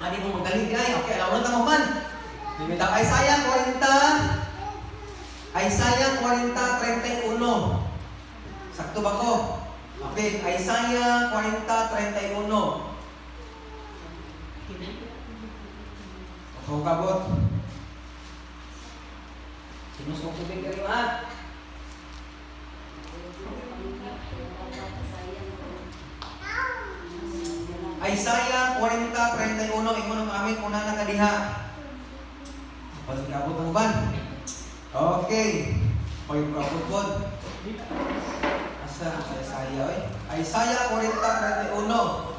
Ani mo magaling dinay. Okay, alam mo na tamo man. Bibitaw Isaiah 40:31. Sakto ba ko? Okay, Isaiah 40:31. Ako kabot. Sinusok ko din kayo ha. Isaiah 40:31 ingon ang amin una na kadiha. Pagkabot ang ban. Okay. Pagkabot pod. Asa ang Isaiah oy? Isaiah 40:31.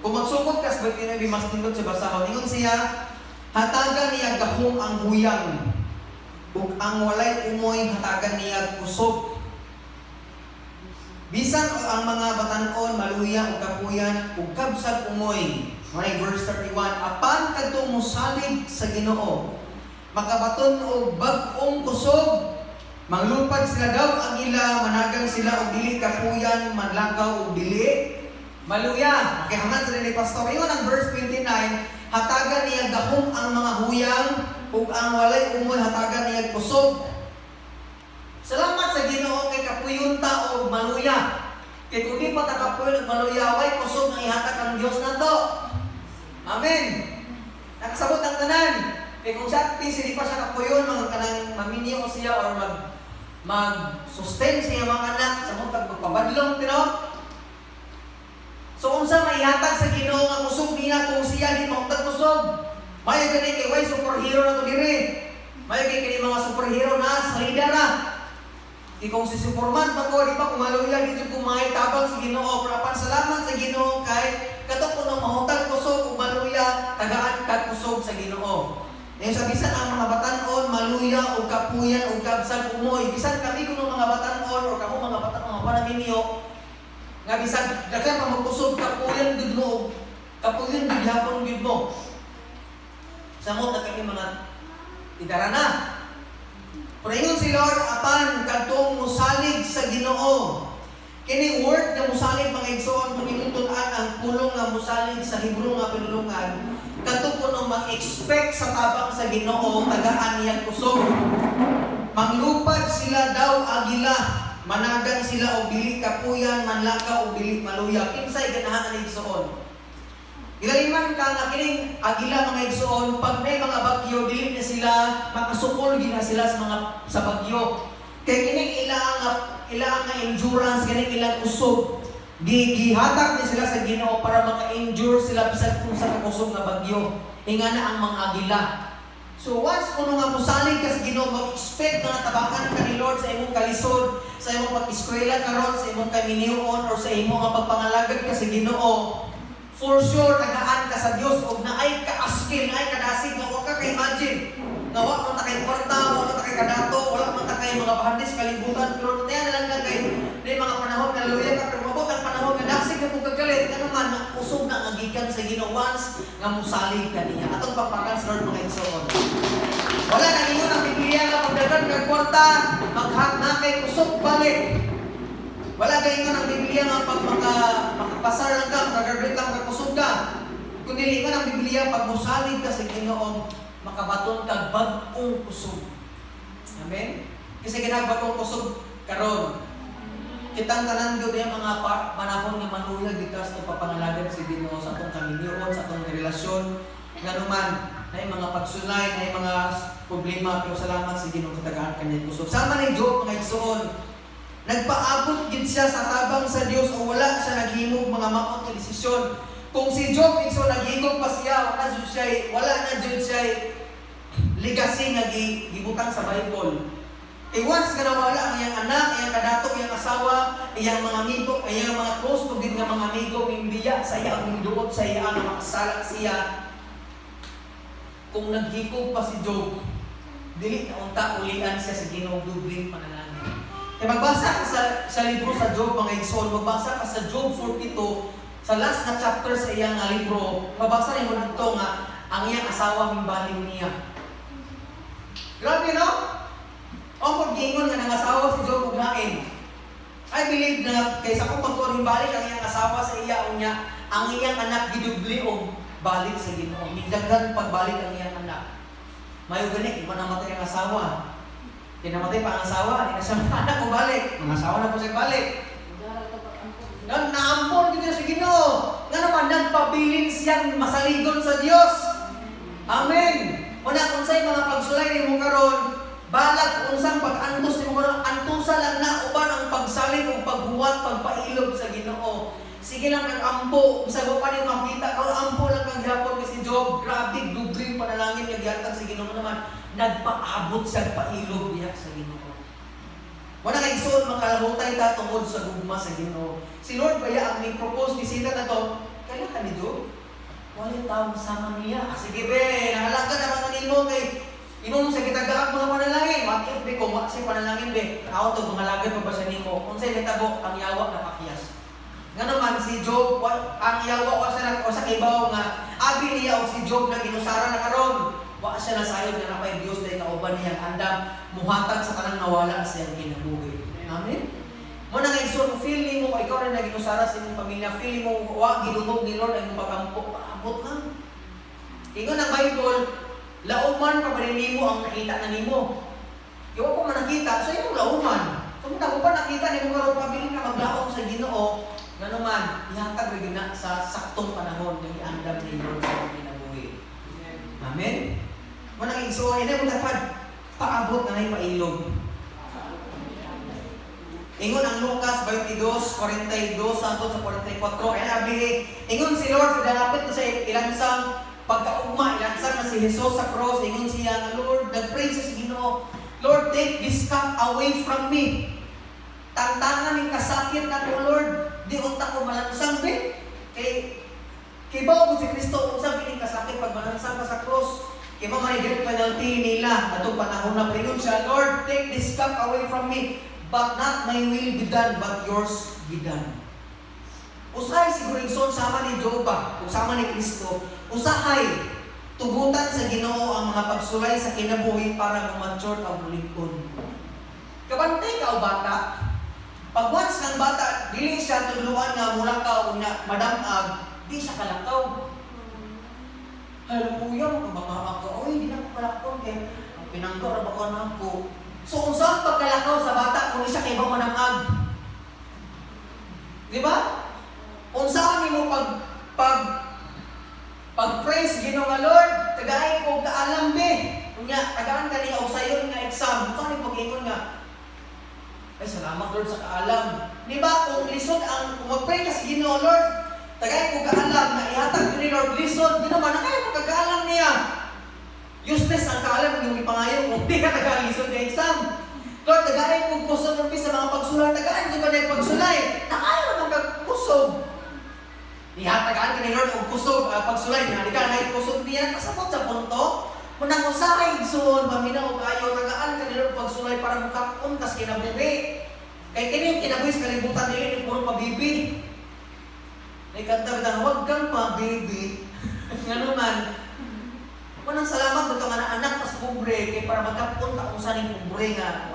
Kung magsukot kas ba kini mas tindot sa basahon, ingon siya, hatagan niya gahom ang huyang. Ug ang walay umoy hatagan niya kusog. Bisan ang mga batan-on maluya ug kapuyan ug kabsat umoy. May verse 31, apan kadtong mosalig sa Ginoo, makabaton og bag-ong kusog, manglupad sila daw ang ila, managang sila og dili kapuyan, manlakaw og dili maluya. Okay, hangad sa ni pastor. Iyon ang verse 29, hatagan niya gahom ang mga huyang ug ang walay umoy hatagan niya kusog. Salamat sa Ginoo kay kapuyon ta og maluya. Kay kung di pa ta kapuyon og maluya, way kusog ang ihatag ang Dios nato. Amen. Nakasabot ang tanan. Kay kung sa di pa siya kapuyon, mga kanang maminyo siya or mag-sustain siya mga anak sa mong pagpabadlong, pero so unsa maihatag sa Ginoo nga kusog niya kung siya di mautag kusog? Mayo gani kay way superhero na to diri. Mayo kay mga superhero na sa lidara. Kung si Superman pa ko, di pa kumaluya dito kumain tabang sa Ginoo. Pero salamat sa Ginoo kay katok ko nang mahutag kusog ug maluya, tagaan kag kusog sa Ginoo. Ngayon sa bisan ang mga batan-on maluya ug kapuyan ug kabsat umoy. Bisan kami kuno mga batan-on o kamo mga batan mga panaminyo nga bisan daghan pa magkusog kapuyan gud mo, kapuyan gud hapon gud mo. Samot na kami mga idarana. Pero ingon si Lord, apan kadtong musalig sa Ginoo. Kini word nga musalig mga igsoon kung inutunan ang pulong nga musalig sa Hebrew nga pinulungan, kadto kuno mag-expect sa tabang sa Ginoo, tagaan niyang kusog. Manglupad sila daw agila, managan sila o bili kapuyan, manlakaw o bili maluya. Kinsay ganahan ang igsoon. Ilaliman ka nga kining agila mga igsoon, pag may mga bagyo, dili na sila makasukol gina sila sa bagyo. Kay kining ilang nga endurance, kining ilang kusog. Gihatak ni sila sa Ginoo para maka-endure sila bisag kung sa kakusog na bagyo. Ingana ang mga agila. So once kuno nga musalig ka sa Ginoo, mag-expect na tabakan ka ni Lord sa imong kalisod, sa imong pag-eskwela karon, sa imong kaminion or sa imong nga pagpangalagad ka sa Ginoo. For sure tagaan ka sa Dios ug naay ka-askil, naay kadasig nga wa ka ka-imagine. Nga wa man ta kay kwarta, wa man ta kay kadato, wala man ta kay mga bahandis kalibutan, pero tayo na lang ka kay may mga panahon nga luya ka, pero mabot ang panahon nga dasig ka kung kagalit, ano man, usog na ang gikan sa Ginoo once nga musalig ka niya. Atong pagpakan sa Lord mga igsoon. Wala na ingon ang Biblia nga pagdagan kag kwarta, maghat na kay usog balik. Wala kay ingon ang Biblia nga pag makapasar lang ka, magagraduate lang kag usog ka. Kung dili ingon ang Biblia pag musalig ka sa Ginoo, makabaton kag bag-ong kusog. Amen. Kasi ginagbatong kusog karon. Kitang tanan gyud yung mga panahon nga manuyag gikas sa papangalagad si Ginoo sa atong kaminion, sa atong relasyon. Nganuman, na mga pagsulay, na mga problema, pero salamat si Ginoo sa tagaan kanya kusog. Sama ni Job mga igsoon. Nagpaabot gid siya sa tabang sa Dios o wala siya naghimog mga maot nga desisyon. Kung si Job igsoon naghigog pa siya, wala na jud siya legacy nga gibutang sa Bible. Once nga nawala ang iyang anak, iyang kadato, iyang asawa, iyang mga amigo, iyang mga close to din nga mga amigo, imbiya sa iya, ang hinduot sa iya, ang makasalat siya. Kung naghikog pa si Job, dili na unta ulian siya sa Ginoo dubling panalangin. Kaya magbasa ka sa libro sa Job mga igsoon, magbasa ka sa Job 42, sa last na chapter sa iyang libro, mabasa niyo dito nga ang iyang asawa mimbaling niya. Grabe no? Ang pag-ingon nga ng asawa si Job ug lain. I believe na kaysa kung magturing balik ang iyang asawa sa iya o niya, ang iyang anak gidubli o balik sa Ginoo. Migdaghan pagbalik ang iyang anak. Mayo gani, iba namatay ang asawa. Kinamatay pa ang asawa, hindi na siya anak o balik. Ang asawa na po siya balik. Naampon dito sa Ginoo. Nga naman, nagpabilin siyang masaligon sa Dios. Amen. Una, kung sa'y mga pagsulay ni mo karon, balag unsang pag-antos ni mo karon, antusa lang na uban ang pagsalig o pagbuwat, pagpailog sa Ginoo. Sige lang nag-ampo, bisag pa rin makita, karon ampo lang kang gihapon kasi Job, grabe, dubling panalangin nga gihatag sa Ginoo naman, nagpaabot sa pailog diha sa Ginoo. Wala kay igsoon makalahutay ta tungod sa gugma sa Ginoo. Si Lord baya ang ni-propose bisita na to, kailan ka ni Job? Walang taong sama niya. Sige be, nahalaga naman na nimo kay imong sa kitagaak mga panalangin. What if be kung si panalangin be, ako to mga lagad pa ba siya nimo? Unsay nitabo ang yawa na pakiyas. Nga naman si Job, ang yawa wa sa ibaw nga abi niya og si Job na ginusara na karon. Wa siya nasayod nga napay Dios dahil kauban niyang andam muhatag sa tanang nawala sa iyang kinabuhi. Amen. Mo na nga igsoon, feel nimo ikaw rin na ginusara sa imong pamilya, feel mo wa gidungog ni Lord ang imong pagampo, paabot lang. Ingon ang Bible, lauman pa ba nimo ang nakita na nimo? Iwa ko man nakita, so yung lauman. Kung na ko pa nakita nimo karon pabiling na maglaom sa Ginoo, ganuman ihatag ra na sa saktong panahon ng iandam ni Lord sa imong kinabuhi. Amen. Mo na igsoon, ina mo dapat paabot na nay pailog. Ingon ang Lucas 22:42 hangtod sa 44. Ay abi, ingon si Lord sa dalapit sa ilansang pagkaugma, ilansang na si Jesus sa cross. Ingon siya nga Lord, nagpray sa Ginoo, Lord, take this cup away from me. Tantangan ning kasakit na ko Lord, di unta ko malansang be. Kay bawo si Kristo unsa bining kasakit pag malansang ka sa cross. Kay mao man yung penalty nila atong panahon na pringon siya, Lord, take this cup away from me. But not my will be done, but yours be done. Usahay siguro igsoon sama ni Job, kung sama ni Kristo, usahay tugutan sa Ginoo ang mga pagsulay sa kinabuhi para ma-mature ang bulikon. Kabantay ka o bata, pag once ng bata, dili siya tuluan nga mula ka o na madamag, di siya kalakaw. Hello, kuya, makabaka ka. Uy, hindi na ko kalakon kaya pinangga ra ba ka na ako. So, kung saan pagkalakaw sa bata, kung isa kay ibang manamag. Di ba? Kung saan mo pag-praise Ginoo nga Lord, tagaay ko kaalam be. Kunya, tagaan ka niya o sayon nga exam. Kung saan mo pag-ingon nga, ay, salamat Lord sa kaalam. Di ba? Kung lisod kung mag-pray ka si Ginoo Lord, tagay ko kaalam na ihatag ko ni Lord lisod. Di naman, nakaya magkakaalam niya. Useless ang kaalam yung ipangayon kung di ka taga-lisod na exam. Lord, tagay ko kusog ng sa mga pagsulay. Tagaan ko ba na yung pagsulay? Nakaya naman kagkusog. Ihatagaan ka ni Lord kung kusog, pagsulay. Hindi ka na yung kusog niya. Kasapot sa punto. Kung nakusay, soon, paminaw kayo, tagaan ka ni Lord pagsulay para mukapon kas kinabuhi. Kaya kini kinabuhi sa kalibutan nila, ni puro pabibi. Naikanta ka, huwag kang pabibi. Nga naman, unang salamat mo ka anak mas pobre, kaya para magkapon ta kung saan yung pobre nga.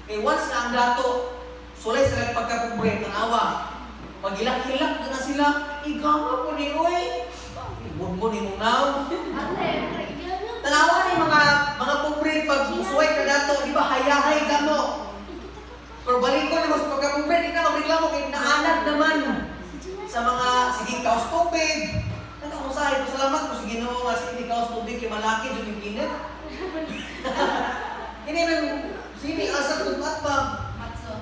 Kaya once na ang dato, sulay sila pagka-pobre, tanawa. Pag-hilak-hilak na sila, igama po ni Uy. Ibon ni mong now. Tanawa ni mga pobre, pag musuway ka dato, di ba, hayahay ka mo. Pero balik ko na mas pagka-pobre, di na magreklamo, kaya naanak naman sa mga siging kaos tubig. Nagkamusahay ko, salamat ko sa Ginoo nga sige kaos tubig, kaya malaki dyan yung init. Hindi man, sige, asat kong at pa.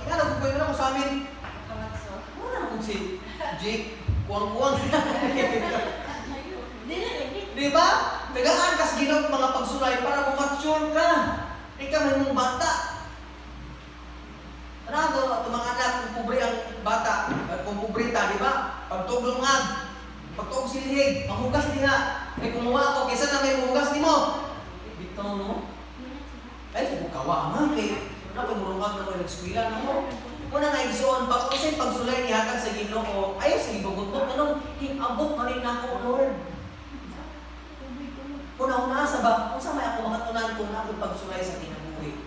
Kaya nagpupuyo na ko sa amin. Muna na kong si Jake, kuwang-kuwang. Di ba? Tagaan kas Ginoo mga pagsulay para mature ka. Hindi ka may mong bata. Ano ito mga anak, kung pobre ang bata, kung pobrita, di ba? Pagtuglungag, pagtuog silhig, mahugas diha. Ay kumuha ako, kaysa na may mahugas di mo. Bitaw no? Ay, sa bukawa nga, kay na pagmurungag na mo, nag-skwila na mo. Muna nga igsoon, pag kasi pagsulay nihatag sa Ginoo, ayaw sa ibugutot, anong abot pa rin ako, Lord. Una-una sa ba, kung saan may ako makatunan kung akong pagsulay sa kinabuhi.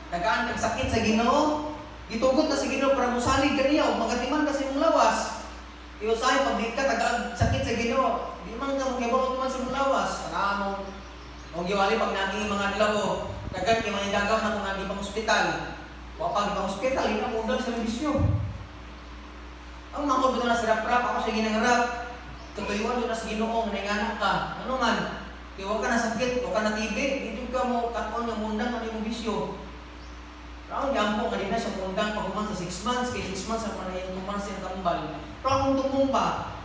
Tagaan nagsakit sa Ginoo, gitugot na sa Ginoo para musalig ka niya, o magatiman kasi mong lawas. Iusahay, pag di ka tagaan sakit sa Ginoo, di man ka magkibawag naman sa mong lawas. Ano, o giwali pag naging mga adlaw, tagaan kay mga idagaw na kung naging pang ospital. Wapag ibang ospital, yun ang undang sa bisyo. Ang mga ko na sa rap-rap, ako sa ginangarap. Katuyuan doon na sa Ginoo, nanganak ka. Ano man? Kaya huwag ka na sakit, huwag ka na TB, dito ka mo katon ng mundang na yung bisyo. Pero ang yampo, kanina siya mundang paguman sa 6 months, kaya 6 months ang panayang tuman siya kambal. Pero akong tumumpa,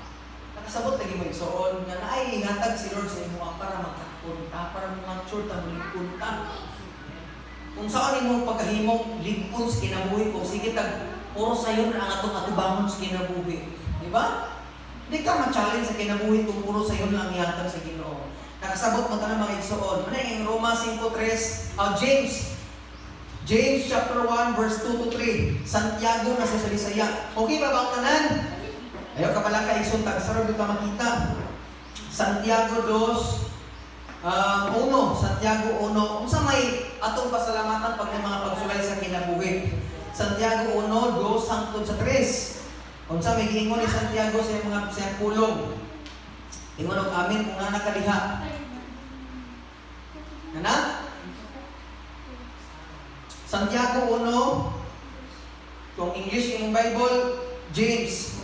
nakasabot lagi mo igsoon, nga na ay ingatag si Lord sa imo para magkapunta, para mature ta, magpunta. Kung saan mo pagkahimong ligpon sa kinabuhi ko, sige tag, puro sayo na ang atong atubangon sa kinabuhi. Di ba? Hindi ka ma-challenge sa kinabuhi kung puro sayo lang ihatag sa Ginoo. Nakasabot mo ka na mga igsoon. Ano yung Roma 5:3, James chapter 1 verse 2-3. Santiago na sa Salisaya. Okay ba bang tanan? Ayaw ka pala ka igsoon, tagasarap ka makita. Santiago 2, Santiago 1. Kung sa may atong pasalamatan pag may mga pagsulay sa kinabuhi. Santiago 1, 2, hangtod sa 3. Kung sa may giingon ni Santiago sa mga sa pulong. Ingon og amin kung nga nakaliha. Nana? Santiago 1, kung English yung Bible, James.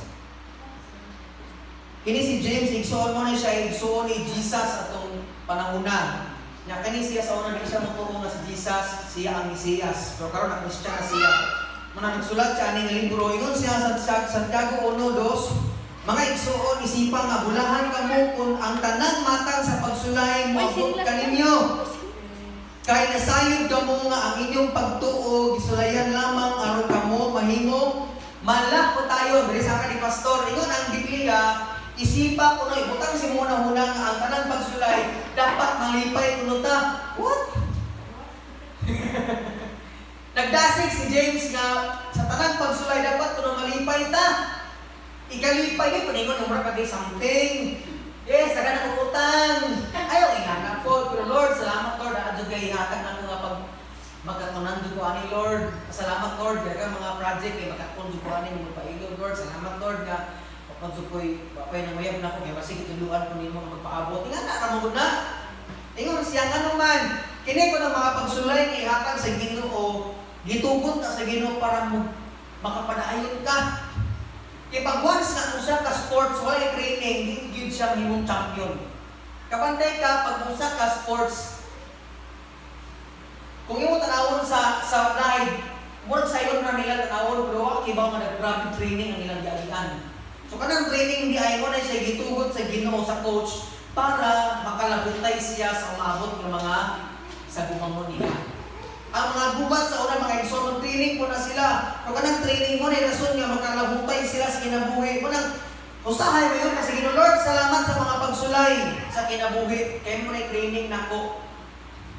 Kini si James, igsoon mo na siya, igsoon ni Jesus atong panahuna. Nga kani siya sa una, di siya maturo nga si Jesus, siya ang Mesiyas. Pero karon na Christian na siya. Muna nagsulat siya aning libro, ingon siya sa Santiago 1:2, mga igsoon, isipan nga bulahan kamo kung ang tanang matang sa pagsulay mo abot kaninyo. Kay nasayod kamo nga ang inyong pagtuo, gisulayan lamang aron kamo mahimong malako tayo. Diri sa ni pastor, ingon ang Biblia, isipa ko na ibutang si muna-huna nga ang tanang pagsulay dapat malipay kuno ta. What? Nagdasig si James nga sa tanang pagsulay dapat kuno malipay ta. Ikalipay ni paningon ng mura kagay something. Yes, taga na utang. Ayaw ihanap ko. Pero Lord, salamat Lord. Adyo kay ihatag na mga pag magkatunan ko ani Lord. Salamat Lord. Kaya mga project kay magkatun ko ani mo pailog Lord. Salamat Lord nga pagsukoy papay nang mayab na ko kay basig tuluan ko nimo magpaabot. Nga na mo manghud na. Ingon siya nga naman, kini ko na mga pagsulay nga ihatag sa Ginoo, gitugon ta sa Ginoo para makapadayon ka. Kaya pag once nga usa ka sports, wala training, di gyud siya mahimong champion. Kapantay ka, pag usa ka sports, kung imo tanawon sa live, murag sayon na nila tanawon, pero wala kibaw nga nag-rapid training ang ilang gialian. So kanang training di ay mo na siya gitugot sa Ginoo sa coach para makalabuntay siya sa umabot ng mga sa gumangon niya. Ang mga gubat sa una mga igsoon, training po na sila. Kung kanang training mo na rason nga makalabutay sila sa kinabuhi. Kung nang usahay mo yun kasi Ginoo, Lord, salamat sa mga pagsulay sa kinabuhi. Kaya mo na training nako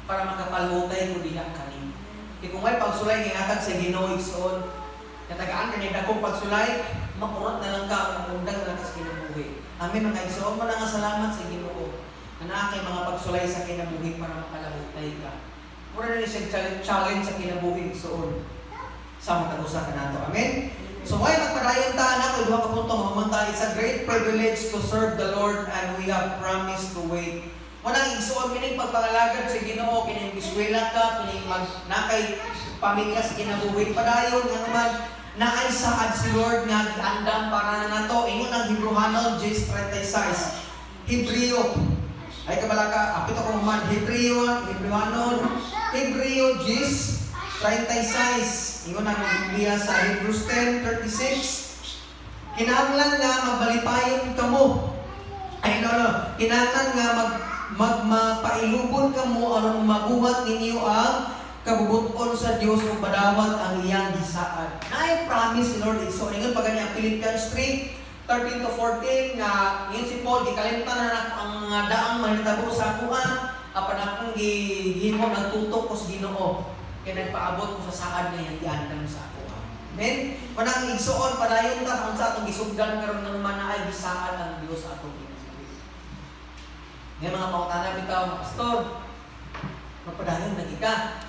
para makapalutay ko diha kanin. Kaya kung may pagsulay ngayon sa Ginoo igsoon, katagaan kanina akong pagsulay, makurot na lang ka ang undang na sa kinabuhi. Amin mga igsoon mo na nga salamat sa Ginoo. Na kay mga pagsulay sa kinabuhi para makalabutay ka. Mura na siya challenge sa kinabuhi igsoon. Sa matagusa ka nato. Amen? So why magpadayon ta na kung duha ka punto mamantay, it's a great privilege to serve the Lord and we have promised to wait. Manang igsoon kining pagpangalagad sa Ginoo, kining biskwela ka, kining nakay pamilya sa kinabuhi padayon nga naman naay saad si Lord nga giandam para na nato. Ingon ang Hebrewanon 10:36. Hebreo ay kabalaka, apito ko man, Hebrewanon, Hebreo 10:36. Ingon ang Biblia sa Hebrews 10:36. Kinahanglan nga magbalipayon kamo. Kinahanglan nga magmapailubon kamo aron mabuhat ninyo ang kabubuton sa Dios ug padawat ang iyang gisaad. Naay promise ni Lord. So ingon pa gani ang Philippians 3:13-14 nga yun si Paul gikalimtan na ang daang manitabo sa kuha apan akong gihimo nagtutok ko sa Ginoo kay nagpaabot ko sa saad nga giandam sa kuha. Amen. Kanang igsuon padayon ta kung sa atong gisugdan karon nga naman naay gisaad ang Dios sa atong kinabuhi. Nga mga pautana bitaw mga pastor, magpadayon na ka.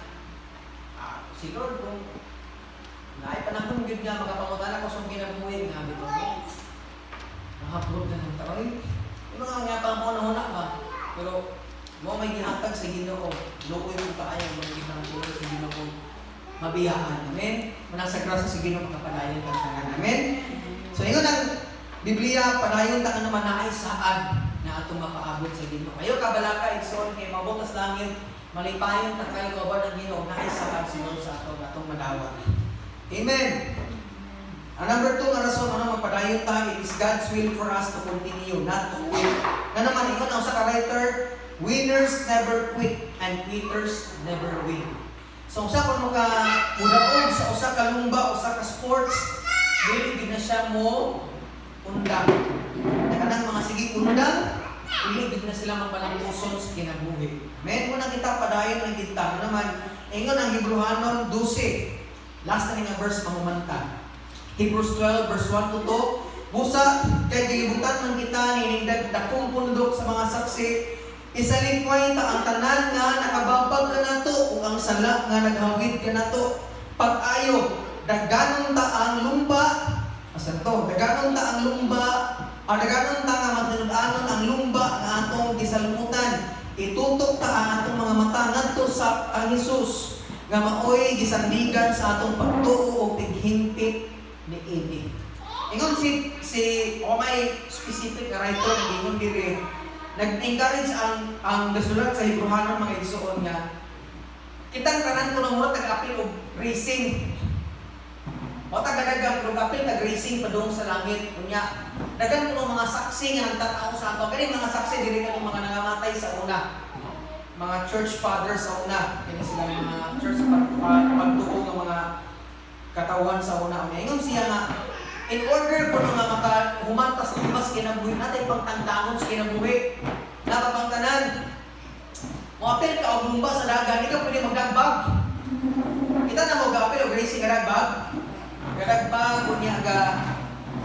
Si Lord kung naay panahon gyud nga makapangutana ko sa kinabuhi nga bitaw mo. Nakaprove na ng tao. Yung mga nga pang muna ba? Pero mo may gihatag sa Ginoo. Luoy mo kaayo mga ibang tulong sa Ginoo. Mabiyaan. Amen? Manang sa grasa sa Ginoo makapadayon ka sa ngalan. Amen? So ingon ang Biblia, padayon ta ka naman naay saad na atong mapaabot sa Ginoo. Ayo kabalaka igsoon kay mabutas langit, malipayon ta kayo kaban ng Ginoo naay saad sinod sa atong madawat. Amen. Ang number 2 na rason ano magpadayon ta, it is God's will for us to continue, not to quit. Na naman ingon ang sa writer, winners never quit and quitters never win. So usa kun ka mudaog sa usa ka lumba, usa ka sports, dili gid na siya mo undang. Kanang mga sige undang, dili gid na sila magpalampuson sa kinabuhi. Amen. Muna kita padayon ang kita naman ingon ang Hebrewanon 12. Last na nga verse mamumanta. Hebrews 12:1-2. Busa kay gilibutan man kita ninindag dakong pundok sa mga saksi. Isalipway ta ang tanan nga nakababag ka nato ug ang sala nga naghawid ka nato. Pag-ayo daganon ta ang lumba. Asan to? Daganon ta ang lumba. Daganon ta nga matinud-anon ang lumba nga atong gisalmutan. Itutok ta ang atong mga mata ngadto sa ang Hesus nga maoy gisandigan sa atong pagtuo ug pighimpit ni Edi. Ingon si may specific writer ingon diri nag-encourage ang nasulat sa Hebrewanon mga igsoon nga kitang tanan kuno mo tag-apil og racing. O taga-dagang apil tag-racing padung sa langit unya. Dagan kuno mga saksi nga nagtataw sa ato. Kani mga saksi diri kanang mga nangamatay sa una. Mga church fathers sa una. Kani sila mga church pagtuo ng mga katawan sa una. Ingon siya nga, in order ko nga makahumantas ng mas kinabuhi natin pagtangtangon sa kinabuhi. Napapangtanan. Muapil ka o lumba sa dagan, hindi ka pwede magdagbag. Kita na mo gapil o racing kadagbag. Kadagbag, kunya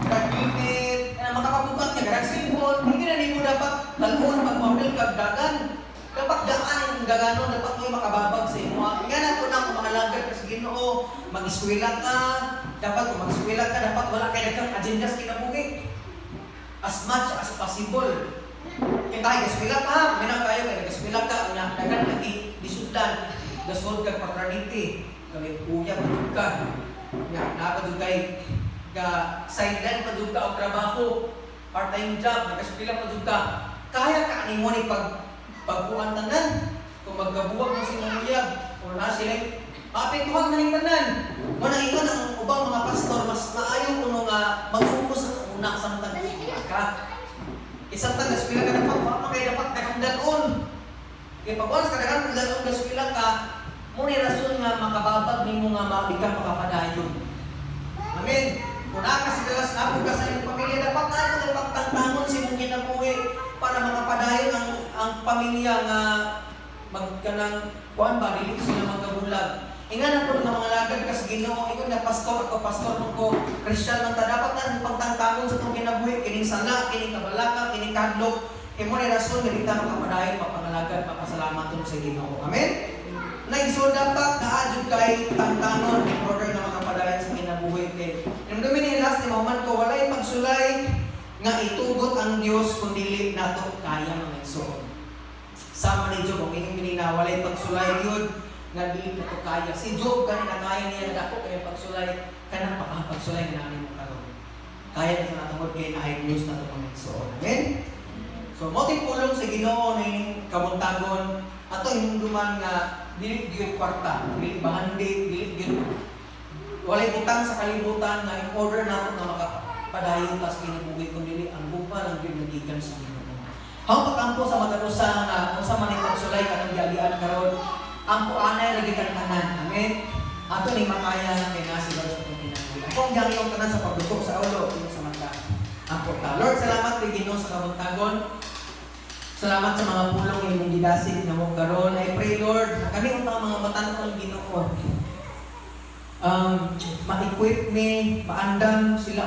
kadagpipit, makapabukat niya, kadagsimbol. Hindi na mo dapat talon pag muapil ka dagan. Dapat daan yung gaganon, dapat mo makababag sa imo. Nga na po na kung makalagad ka sa Ginoo, mag-eskwela ka, dapat kung mag-eskwela ka, dapat wala kayo nagkang agenda sa kinabuhi. As much as possible. Kaya tayo, gaswila ka ha, minang kayo, kaya gaswila ka, dagan lagi, disudlan, gasod ka paternity, kaya uya pa dun ka, nakapagod kay, sideline pa dun ka o trabaho, part-time job, nagaswila pa dun ka, kaya ka ani mo ni pagbuhan tanan, kung magkabuwag mo si Mamuyag, o na sila, apektuhan na rin tanan. Manahingan ang ubang mga pastor, mas maayon kuno nga mag-focus sa una sa matang ka. Isang tagas pila ka dapat, wala kayo dapat nakagdanon. Kaya pag once ka nakagdanon, gaspila ka, muna rason nga makababag ni mo nga mabigang makapadayon. Amen. Kung nakasigalas na po ka sa iyong pamilya, dapat tayo ng pagtantangon si mong ginabuhi para makapadayon ang pamilya nga magkanang kuan ba, dili sila magkabulag. Inga na po ng mga lagad ka sa Ginoo, ikaw na pastor, ako pastor mo ko, Christian man ta, dapat na pagtangtangon sa itong kinabuhi, kining sala, kining kabalaka, kining kadlok, kay mo ni rason, ganita makapadayon, mapangalagad, mapasalamat sa Ginoo. Amen? So dapat naadyo kay tangtangon in order na makapadayon sa kinabuhi. Kay yung domini last ni Maman ko, walay pagsulay nga itugot ang Dios kung dili nato kaya mga igsoon. Sama ni Job, ang inyong minina, walay pagsulay yun, nga dili nato kaya. Si Job, kanina kaya niya na ako kaya pagsulay, kanang makapagsulay na namin mo karon. Kaya na sa natungod kay na high news na ito mga igsoon. Amen? So, moting pulong sa Ginoo na yung kamuntagon, ato yung duman nga, dili gyud kwarta, dili bahandi, dili gyud walay utang sa kalibutan na in order nato na makapadayon tas kinabuhi kun dili ang bupa lang gyud nagikan sa Ginoo. Hang pakampo sa matarusa nga unsa man ang pagsulay kanang gialian karon, ang puanay lagi kan tanan. Amen. Ato ni makaya na kay nasi sa itong kinabuhi. Ako ang gangyo tanan sa pagdutok sa ulo dito sa mata. Ako ta. Lord, salamat kay Ginoo sa kabuntagon. Salamat sa mga pulong yung mong gidasid na mong karon. I pray, Lord, na kami utang mga matanong Ginoo. Ma-equip me, maandam sila